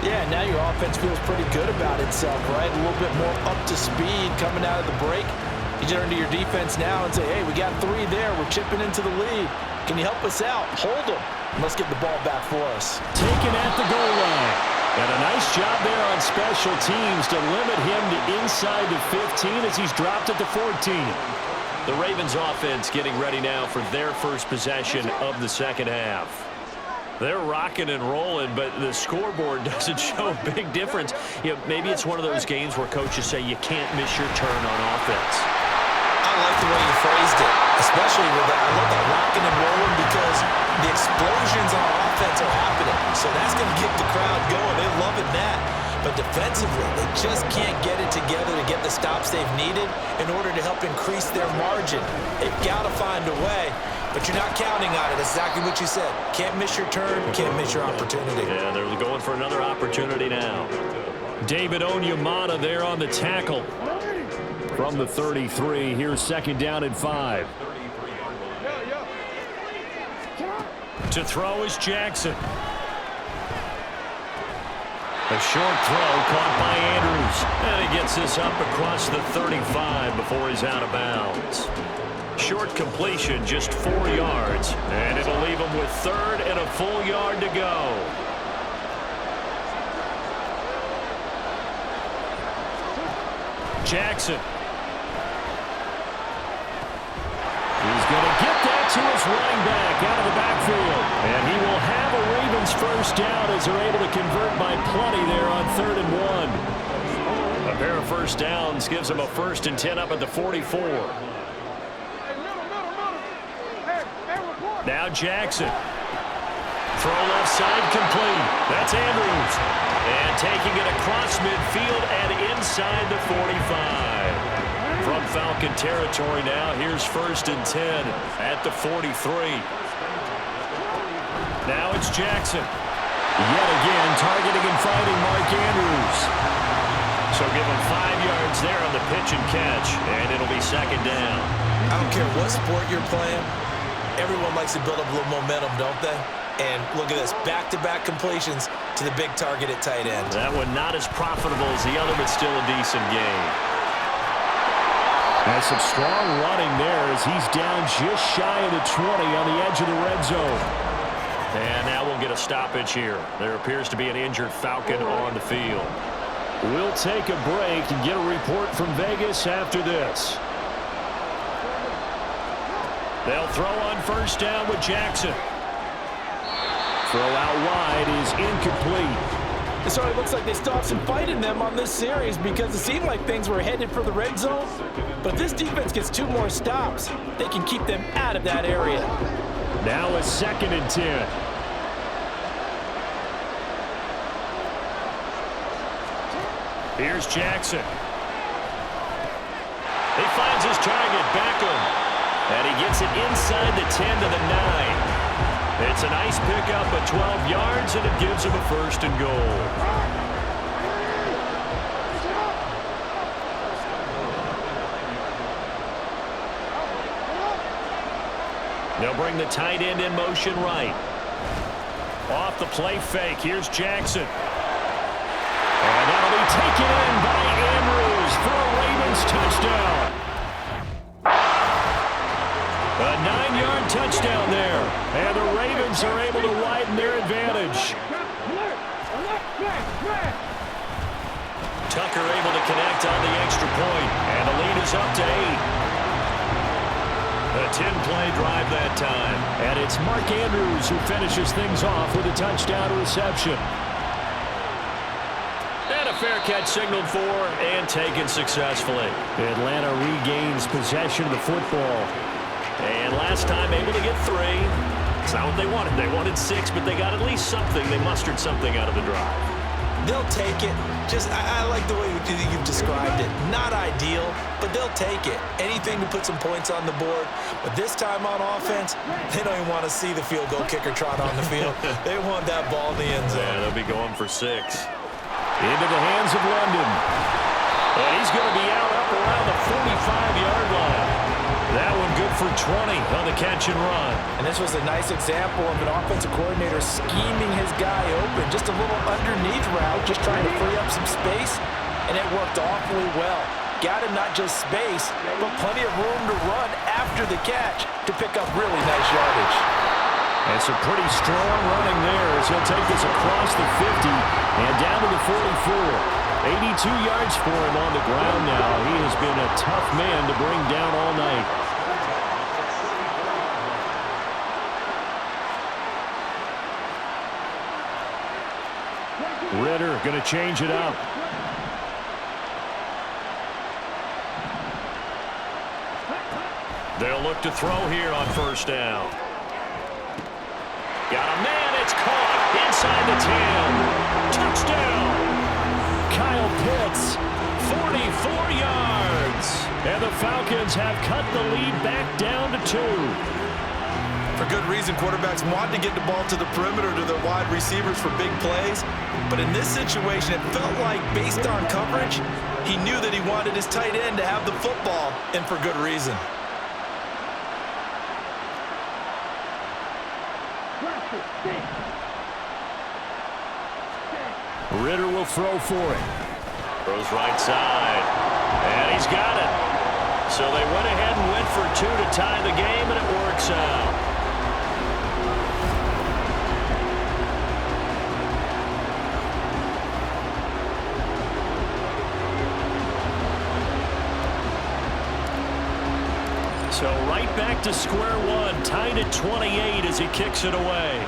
Yeah, now your offense feels pretty good about itself, right? A little bit more up to speed coming out of the break. You You turn to your defense now and say, hey, we got 3 there. We're chipping into the lead. Can you help us out? Hold them. Let's get the ball back for us. Taken at the goal line. And a nice job there on special teams to limit him to inside the 15 as he's dropped at the 14. The Ravens offense getting ready now for their first possession of the second half. They're rocking and rolling, but the scoreboard doesn't show a big difference. You know, maybe it's one of those games where coaches say you can't miss your turn on offense. I like the way you phrased it, especially with that. I love that rocking and rolling because the explosions on offense are happening. So that's going to get the crowd going. They're loving that. But defensively, they just can't get it together to get the stops they've needed in order to help increase their margin. They've got to find a way, but you're not counting on it. Exactly what you said. Can't miss your turn, can't miss your opportunity. Yeah, they're going for another opportunity now. David Onyemata there on the tackle. From the 33, here's second down and 5. To throw is Jackson. A short throw caught by Andrews. And he gets this up across the 35 before he's out of bounds. Short completion, just 4 yards. And it'll leave him with 3rd and a full yard to go. Jackson. He's going to get that to his running back out of the backfield. And he will have a Ravens first down as they're able to convert by plenty there on 3rd and 1. A pair of first downs gives him a 1st and 10 up at the 44. Now Jackson. Throw left side complete. That's Andrews. And taking it across midfield and inside the 45. From Falcon territory now, here's 1st and 10 at the 43. Now it's Jackson. Yet again, targeting and finding Mark Andrews. So give him 5 yards there on the pitch and catch, and it'll be 2nd down. I don't care what sport you're playing. Everyone likes to build up a little momentum, don't they? And look at this, back-to-back completions to the big target at tight end. That one not as profitable as the other, but still a decent game. Has some strong running there as he's down just shy of the 20 on the edge of the red zone. And now we'll get a stoppage here. There appears to be an injured Falcon on the field. We'll take a break and get a report from Vegas after this. They'll throw on 1st down with Jackson. Throw out wide is incomplete. So it looks like they still have some fight in them on this series because it seemed like things were headed for the red zone. But this defense gets 2 more stops. They can keep them out of that area. Now a 2nd and 10. Here's Jackson. He finds his target, Beckham. And he gets it inside the 10 to the 9. It's a nice pickup of 12 yards, and it gives him a 1st and goal. They'll bring the tight end in motion right. Off the play fake, here's Jackson. And that'll be taken in by Andrews for a Ravens touchdown. A 9-yard touchdown there. And the Ravens are able to widen their advantage. Tucker able to connect on the extra point. And the lead is up to 8. A 10-play drive that time. And it's Mark Andrews who finishes things off with a touchdown reception. And a fair catch signaled for and taken successfully. Atlanta regains possession of the football. And last time able to get 3. It's not what they wanted. They wanted 6, but they got at least something. They mustered something out of the drive. They'll take it. I like the way you've described it. Not ideal, but they'll take it. Anything to put some points on the board. But this time on offense, they don't even want to see the field goal kicker trot on the field. They want that ball in the end zone. Yeah, they'll be going for 6. Into the hands of London. And he's going to be out up around the 45-yard line. That one good for 20 on the catch and run. And this was a nice example of an offensive coordinator scheming his guy open. Just a little underneath route, just trying to free up some space, and it worked awfully well. got him not just space, but plenty of room to run after the catch to pick up really nice yardage. And some pretty strong running there as he'll take this across the 50 and down to the 44. 82 yards for him on the ground now. He has been a tough man to bring down all night. Ritter going to change it up. They'll look to throw here on first down. Got a man, it's caught inside the 10. Touchdown! Kyle Pitts, 44 yards. And the Falcons have cut the lead back down to 2. For good reason, quarterbacks want to get the ball to the perimeter to their wide receivers for big plays. But in this situation, it felt like, based on coverage, he knew that he wanted his tight end to have the football, and for good reason. Ritter will throw for it. Throws right side. And he's got it. So they went ahead and went for 2 to tie the game, and it works out. So right back to square one, tied at 28 as he kicks it away.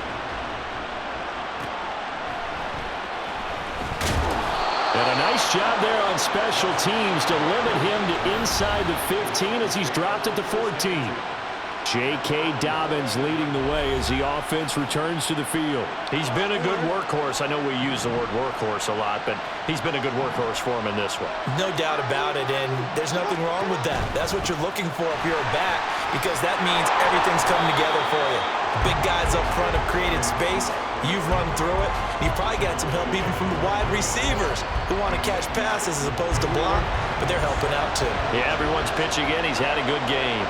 And a nice job there on special teams to limit him to inside the 15 as he's dropped at the 14. J.K. Dobbins leading the way as the offense returns to the field. He's been a good workhorse. I know we use the word workhorse a lot, but he's been a good workhorse for him in this one. No doubt about it, and there's nothing wrong with that. That's what you're looking for if you're a back, because that means everything's coming together for you. Big guys up front have created space. You've run through it. You've probably got some help even from the wide receivers who want to catch passes as opposed to block, but they're helping out too. Yeah, everyone's pitching in. He's had a good game.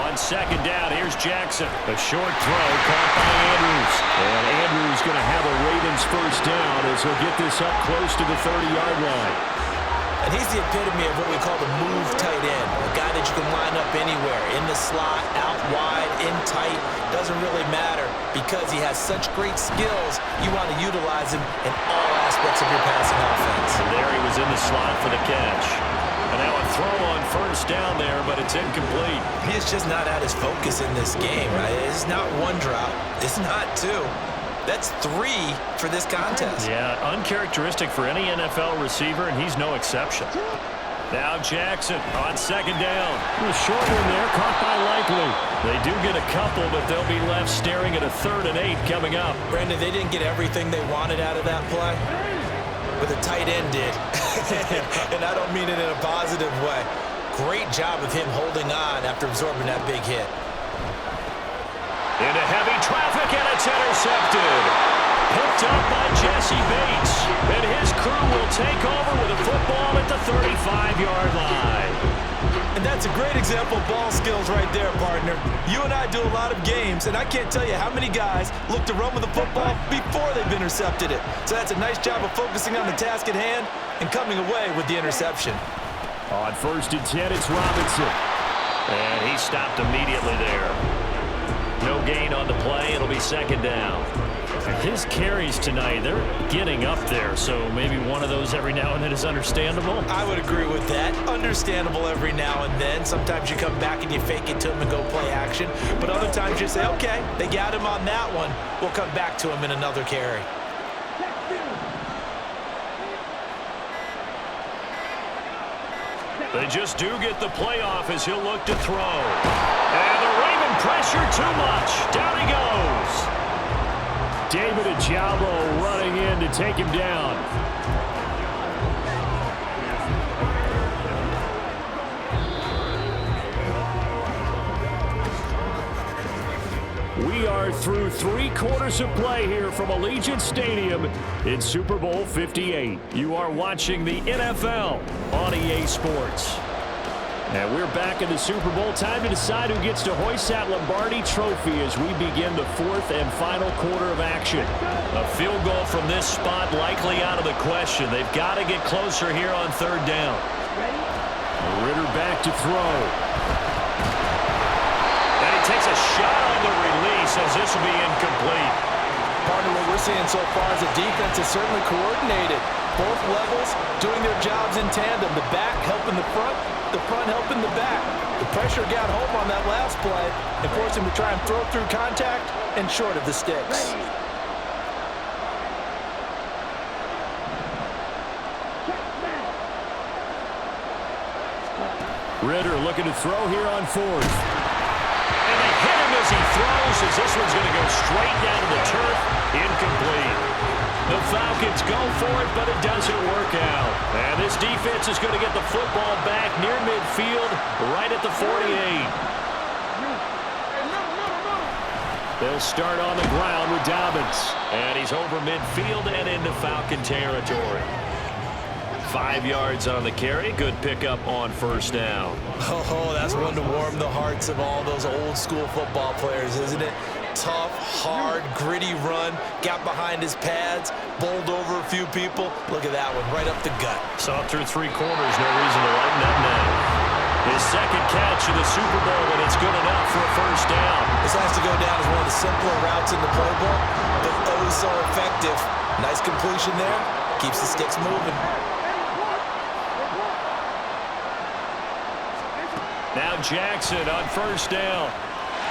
On second down, here's Jackson. A short throw caught by Andrews. And Andrews going to have a Ravens first down as he'll get this up close to the 30-yard line. And he's the epitome of what we call the move tight end. A guy that you can line up anywhere, in the slot, out wide, in tight. Doesn't really matter because he has such great skills. You want to utilize him in all aspects of your passing offense. And there he was in the slot for the catch. And now a throw on first down there, but it's incomplete. He's just not at his focus in this game. Right? It's not one drop. It's not two. That's 3 for this contest. Yeah, uncharacteristic for any NFL receiver, and he's no exception. Now Jackson on second down. A short one there, caught by Likely. They do get a couple, but they'll be left staring at a 3rd and 8 coming up. Brandon, they didn't get everything they wanted out of that play, but the tight end did. And I don't mean it in a positive way. Great job of him holding on after absorbing that big hit. Into heavy traffic, and it's intercepted. Picked up by Jesse Bates. And his crew will take over with a football at the 35-yard line. And that's a great example of ball skills right there, partner. You and I do a lot of games, and I can't tell you how many guys look to run with the football before they've intercepted it. So that's a nice job of focusing on the task at hand and coming away with the interception. On 1st and 10, it's Robinson. And he stopped immediately there. No gain on the play. It'll be second down. His carries tonight, they're getting up there, so maybe one of those every now and then is understandable. I would agree with that. Understandable every now and then. Sometimes you come back and you fake it to him and go play action. But other times you say, okay, they got him on that one. We'll come back to him in another carry. They just do get the playoff as he'll look to throw. And the Raven pressure too much. Down he goes. David Ojabo running in to take him down. We are through 3 quarters of play here from Allegiant Stadium in Super Bowl 58. You are watching the NFL on EA Sports. And we're back in the Super Bowl. Time to decide who gets to hoist that Lombardi trophy as we begin the fourth and final quarter of action. A field goal from this spot likely out of the question. They've got to get closer here on third down. Ritter back to throw. And he takes a shot on the release as this will be incomplete. Partner, what we're seeing so far is the defense is certainly coordinated. Both levels doing their jobs in tandem. The back helping the front helping the back. The pressure got home on that last play and forced him to try and throw through contact and short of the sticks. Ritter looking to throw here on fourth. And they hit him as he throws, as this one's going to go straight down to the turf. Incomplete. The Falcons go for it, but it doesn't work out. And this defense is going to get the football back near midfield, right at the 48. They'll start on the ground with Dobbins. And he's over midfield and into Falcon territory. 5 yards on the carry. Good pickup on first down. Oh, that's one to warm the hearts of all those old school football players, isn't it? Tough, hard, gritty run, got behind his pads, bowled over a few people. Look at that one, right up the gut. Saw through 3 corners, no reason to lighten up now. His second catch of the Super Bowl, and it's good enough for a first down. This has to go down as one of the simpler routes in the playbook, but oh so effective. Nice completion there, keeps the sticks moving. Now Jackson on first down.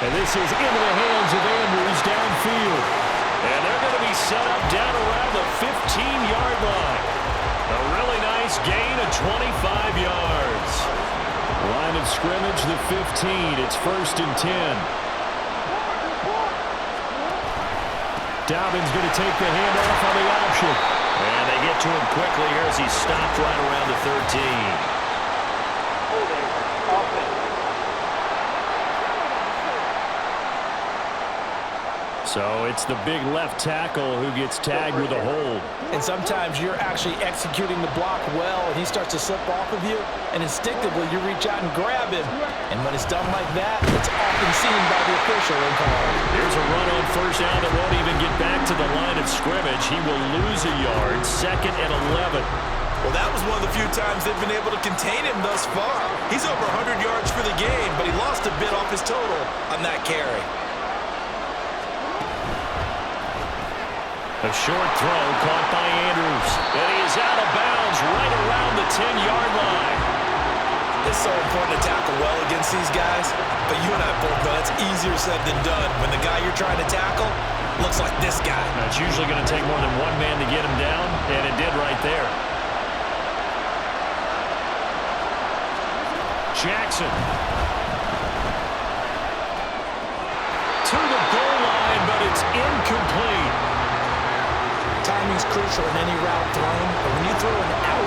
And this is into the hands of Andrews downfield. And they're going to be set up down around the 15-yard line. A really nice gain of 25 yards. Line of scrimmage, the 15. It's 1st and 10. Dobbins going to take the handoff on the option. And they get to him quickly here as he's stopped right around the 13. So it's the big left tackle who gets tagged with a hold. And sometimes you're actually executing the block well, and he starts to slip off of you, and instinctively you reach out and grab him. And when it's done like that, it's often seen by the official and called. Here's a run on first down that won't even get back to the line of scrimmage. He will lose a yard, 2nd and 11. Well, that was one of the few times they've been able to contain him thus far. He's over 100 yards for the game, but he lost a bit off his total on that carry. A short throw caught by Andrews. And he is out of bounds right around the 10-yard line. It's so important to tackle well against these guys, but you and I both know that's easier said than done. When the guy you're trying to tackle looks like this guy. It's usually going to take more than one man to get him down, and it did right there. Jackson. To the goal line, but it's incomplete. Timing's crucial in any route thrown, but when you throw an out,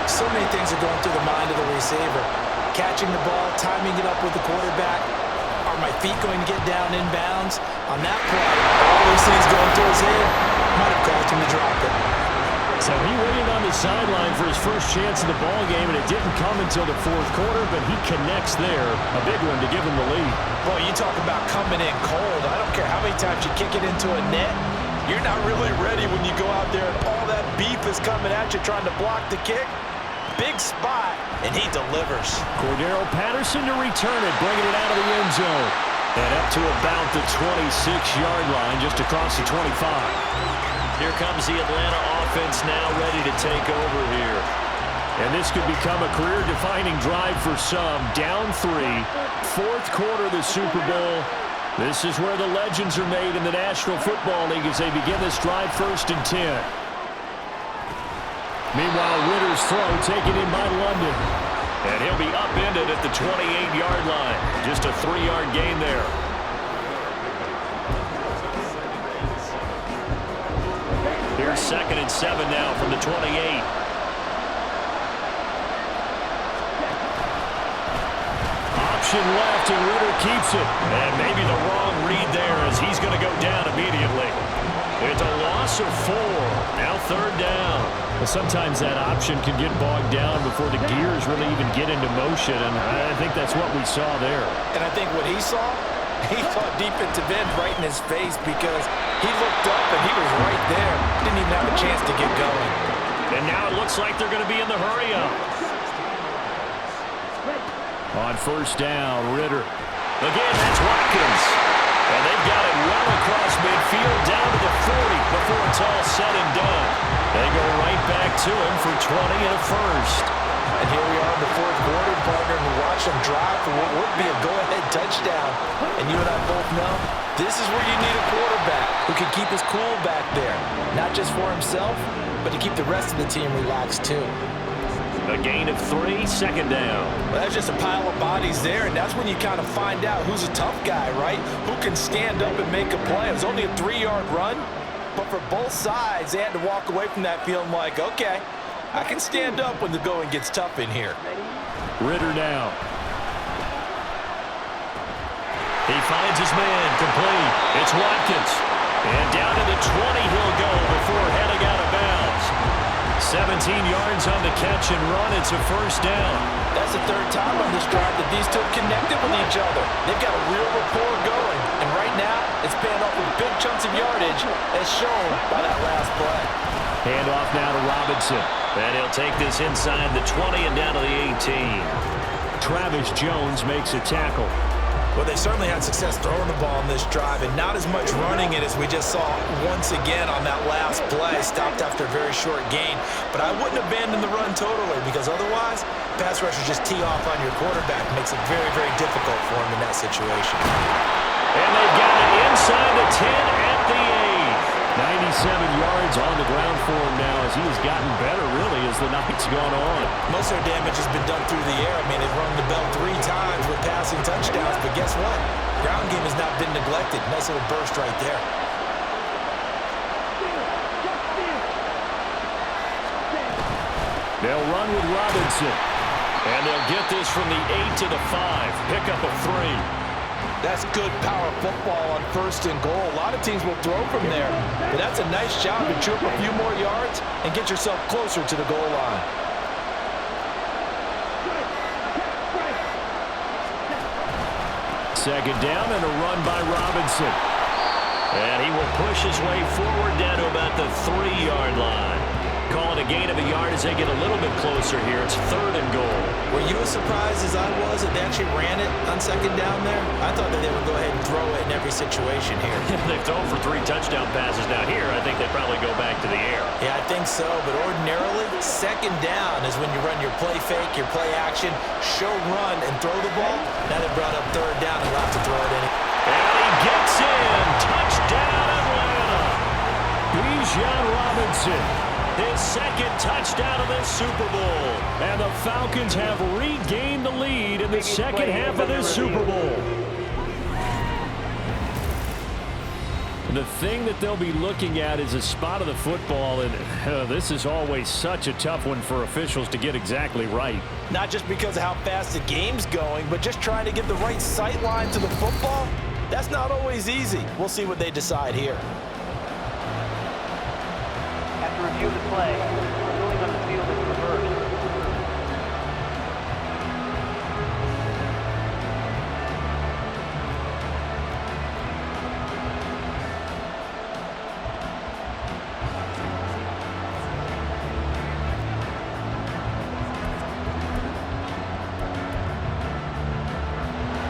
so many things are going through the mind of the receiver. Catching the ball, timing it up with the quarterback. Are my feet going to get down in bounds? On that play, all those things going through his head might have caused him to drop it. So he waited on the sideline for his first chance in the ball game, and it didn't come until the 4th quarter, but he connects there. A big one to give him the lead. Boy, you talk about coming in cold. I don't care how many times you kick it into a net. You're not really ready when you go out there and all that beef is coming at you trying to block the kick. Big spot, and he delivers. Cordero Patterson to return it, bringing it out of the end zone. And up to about the 26-yard line, just across the 25. Here comes the Atlanta offense now ready to take over here. And this could become a career-defining drive for some. Down 3, 4th quarter of the Super Bowl. This is where the legends are made in the National Football League as they begin this drive 1st and 10. Meanwhile, Ritter's throw taken in by London. And he'll be upended at the 28-yard line. Just a 3-yard gain there. Here's 2nd and 7 now from the 28. Option left, and Ritter keeps it. And maybe the wrong read there as he's going to go down immediately. It's a loss of 4. Now third down. Well, sometimes that option can get bogged down before the gears really even get into motion, and I think that's what we saw there. And I think what he saw defensive end right in his face because he looked up and he was right there. Didn't even have a chance to get going. And now it looks like they're going to be in the hurry up. On first down, Ritter. Again, that's Watkins. And they've got it well across midfield down to the 40 before it's all said and done. They go right back to him for 20 and a first. And here we are in the fourth quarter, partner, and watch them drive for what would be a go-ahead touchdown. And you and I both know this is where you need a quarterback who can keep his cool back there. Not just for himself, but to keep the rest of the team relaxed too. A gain of 3, second down. Well, that's just a pile of bodies there, and that's when you kind of find out who's a tough guy, right? Who can stand up and make a play. It was only a 3-yard run, but for both sides, they had to walk away from that feeling like, okay, I can stand up when the going gets tough in here. Ritter now. He finds his man, complete. It's Watkins. And down to the 20 he'll go before heading out of bounds. 17 yards on the catch and run. It's a first down. That's the third time on this drive that these two have connected with each other. They've got a real rapport going. And right now, it's paying off with big chunks of yardage as shown by that last play. Hand off now to Robinson. And he'll take this inside the 20 and down to the 18. Travis Jones makes a tackle. Well, they certainly had success throwing the ball on this drive, and not as much running it as we just saw once again on that last play. Stopped after a very short gain. But I wouldn't abandon the run totally, because otherwise, pass rushers just tee off on your quarterback. Makes it very, very difficult for him in that situation. And they've got it inside the 10 at the 8. 97 yards on the ground for him now as he has gotten better, really, as the night's gone on. Most of their damage has been done through the air. I mean, they've rung the bell 3 times with passing touchdowns, but guess what? Ground game has not been neglected. Nice little burst right there. They'll run with Robinson. And they'll get this from the 8 to the 5. Pick up a 3. That's good power football on first and goal. A lot of teams will throw from there, but that's a nice job to chew up a few more yards and get yourself closer to the goal line. Second down and a run by Robinson. And he will push his way forward down to about the 3-yard line. Call it a gain of a yard as they get a little bit closer here. It's third and goal. Were you as surprised as I was that they actually ran it on second down there? I thought that they would go ahead and throw it in every situation here. They've thrown for 3 touchdown passes now here. I think they probably go back to the air. Yeah, I think so, but ordinarily, second down is when you run your play fake, your play action, show run, and throw the ball. Now they brought up third down and we'll have to throw it in. And he gets in. Touchdown, Atlanta. Bijan Robinson. His second touchdown of this Super Bowl. And the Falcons have regained the lead in the second half of this Super Bowl. The thing that they'll be looking at is a spot of the football, and this is always such a tough one for officials to get exactly right. Not just because of how fast the game's going, but just trying to get the right sight line to the football. That's not always easy. We'll see what they decide here. After review of the play, the ruling on the field is reversed.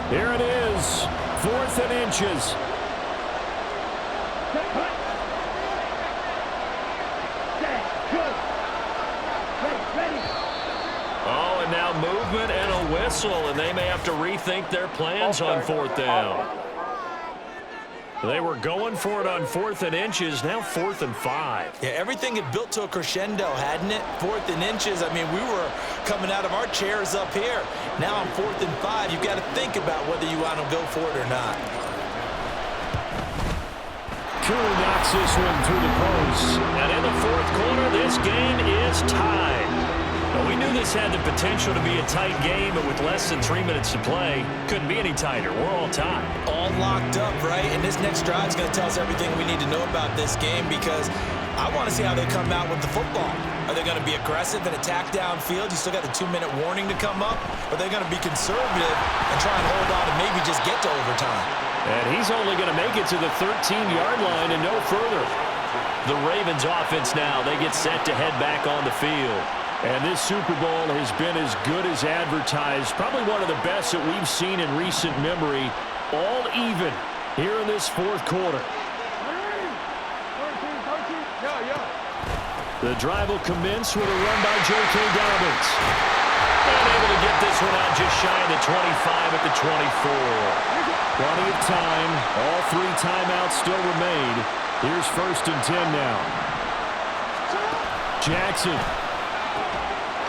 Here it is, 4th and inches. Oh, and now movement and a whistle, and they may have to rethink their plans on 4th down. They were going for it on 4th and inches, now 4th and 5. Yeah, everything had built to a crescendo, hadn't it? 4th and inches, I mean, we were coming out of our chairs up here. Now on 4th and 5, you've got to think about whether you want to go for it or not. Koo knocks this one through the post. And in the 4th quarter, this game is tied. Well, we knew this had the potential to be a tight game, but with less than 3 minutes to play, couldn't be any tighter. We're all tied. All locked up, right? And this next drive is going to tell us everything we need to know about this game, because I want to see how they come out with the football. Are they going to be aggressive and attack downfield? You still got the 2-minute warning to come up? Or are they going to be conservative and try and hold on and maybe just get to overtime? And he's only going to make it to the 13-yard line and no further. The Ravens offense now, they get set to head back on the field. And this Super Bowl has been as good as advertised. Probably one of the best that we've seen in recent memory. All even here in this fourth quarter. The drive will commence with a run by J.K. Dobbins. And able to get this one out just shy of the 25 at the 24. Plenty of time. All 3 timeouts still remain. Here's 1st and 10 now. Jackson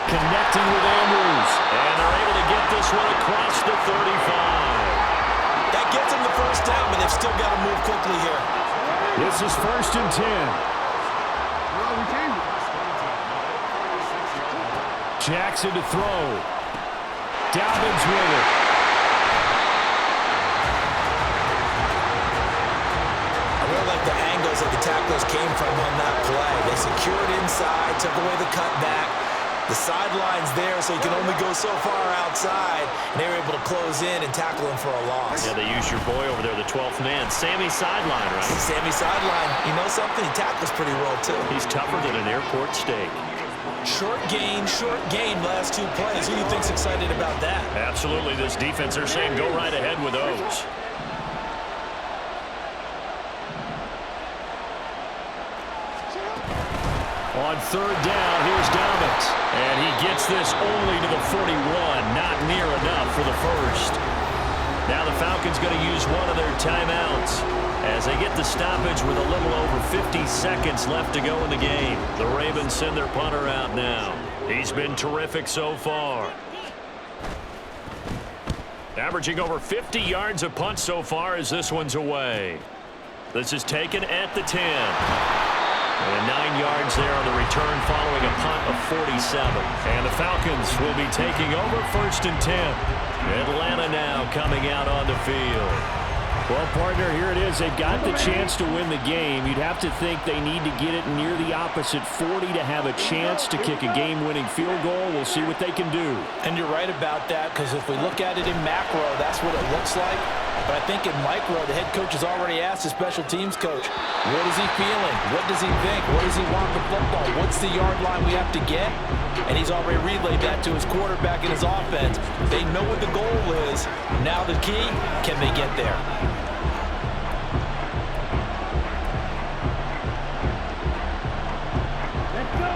connecting with Andrews. And they're able to get this one across the 35. That gets them the first down, but they've still got to move quickly here. This is 1st and 10. Jackson to throw. Dobbins with it. I really like the angles that the tacklers came from on that play. They secured inside, took away the cutback. The sideline's there, so you can only go so far outside. And they were able to close in and tackle him for a loss. Yeah, they used your boy over there, the 12th man. Sammy Sideline, right? Sammy Sideline. You know something? He tackles pretty well, too. He's tougher than an airport steak. Short gain, last 2 plays. Who do you think's excited about that? Absolutely. This defense, they're saying go right ahead with those. On 3rd down, here's Dobbins. And he gets this only to the 41. Not near enough for the first. Now the Falcons going to use one of their timeouts as they get the stoppage with a little over 50 seconds left to go in the game. The Ravens send their punter out now. He's been terrific so far. Averaging over 50 yards a punt so far as this one's away. This is taken at the 10. And 9 yards there on the return following a punt of 47. And the Falcons will be taking over 1st and 10. Atlanta now coming out on the field. Well, partner, here it is. They've got the chance to win the game. You'd have to think they need to get it near the opposite 40 to have a chance to kick a game-winning field goal. We'll see what they can do. And you're right about that, because if we look at it in macro, that's what it looks like. But I think in micro, the head coach has already asked the special teams coach, what is he feeling? What does he think? What does he want the football? What's the yard line we have to get? And he's already relayed that to his quarterback and his offense. They know what the goal is. Now the key, can they get there?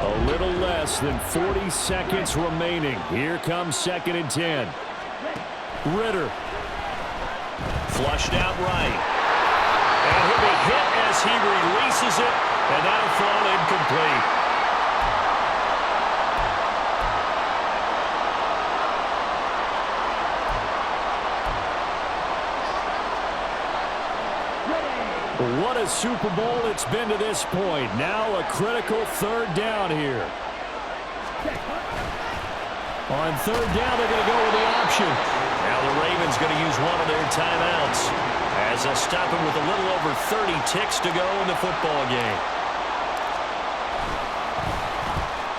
A little less than 40 seconds remaining. Here comes 2nd and 10. Ritter. Flushed out right. And he'll be hit as he releases it, and that'll fall incomplete. What a Super Bowl it's been to this point. Now a critical 3rd down here. On 3rd down, they're going to go with the option. Now the Ravens going to use one of their timeouts as they'll stop him with a little over 30 ticks to go in the football game.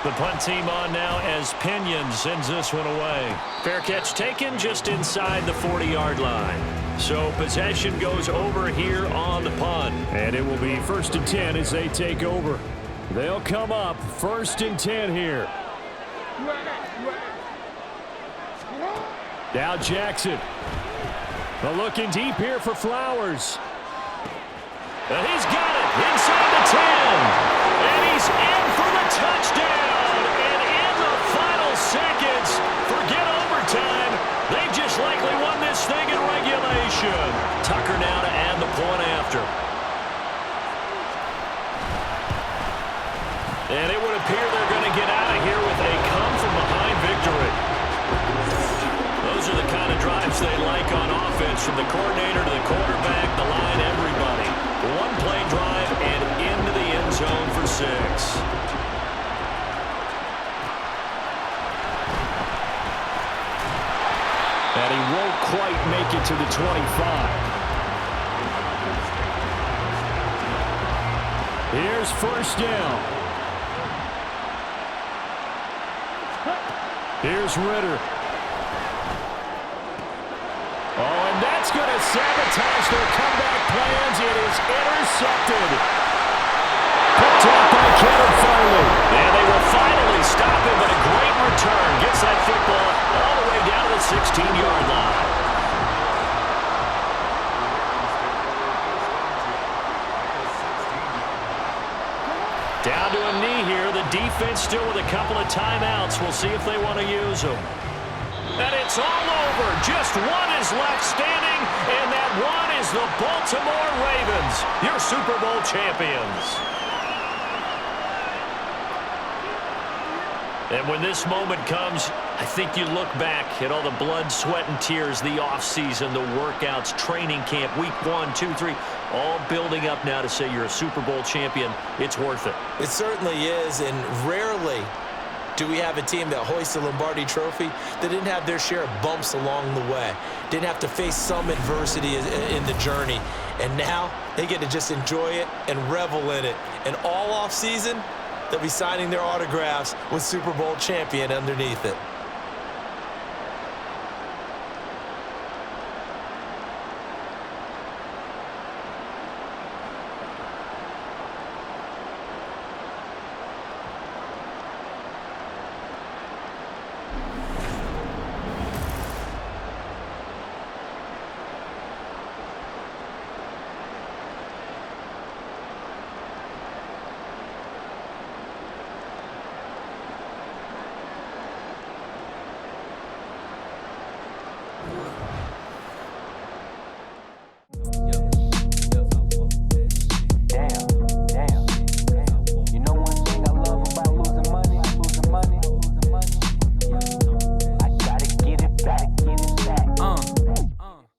The punt team on now as Pinion sends this one away. Fair catch taken just inside the 40-yard line. So possession goes over here on the punt. And it will be 1st and 10 as they take over. They'll come up 1st and 10 here. Now Jackson. But looking deep here for Flowers. And he's got it inside the 10. And he's in for the touchdown. And in the final seconds, forget overtime. They've just likely won this thing in regulation. Tucker now to add the point after. And it would appear they're going to get out of here with a come-from-behind victory. Those are the kind of drives they like on offense, from the coordinator to the quarterback, the line, everybody. One-play drive and into the end zone for 6. won't quite make it to the 25. Here's first down. Here's Ritter. Oh, and that's going to sabotage their comeback plans. It is intercepted. Picked up by Kevin Farley. And they will finally stop him, but a great return. Gets that football all the way down to the 16-yard line. Down to a knee here. The defense still with a couple of timeouts. We'll see if they want to use them. And it's all over. Just one is left standing, and that one is the Baltimore Ravens, your Super Bowl champions. And when this moment comes, I think you look back at all the blood, sweat, and tears, the offseason, the workouts, training camp, week 1, 2, 3, all building up now to say you're a Super Bowl champion. It's worth it. It certainly is, and rarely do we have a team that hoists the Lombardi Trophy that didn't have their share of bumps along the way, didn't have to face some adversity in the journey, and now they get to just enjoy it and revel in it. And all offseason, they'll be signing their autographs with Super Bowl champion underneath it.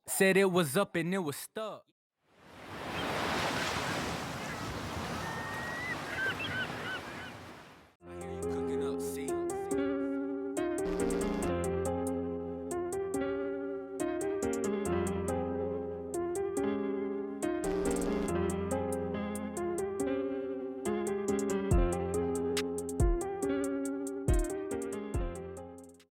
Said it was up and it was stuck.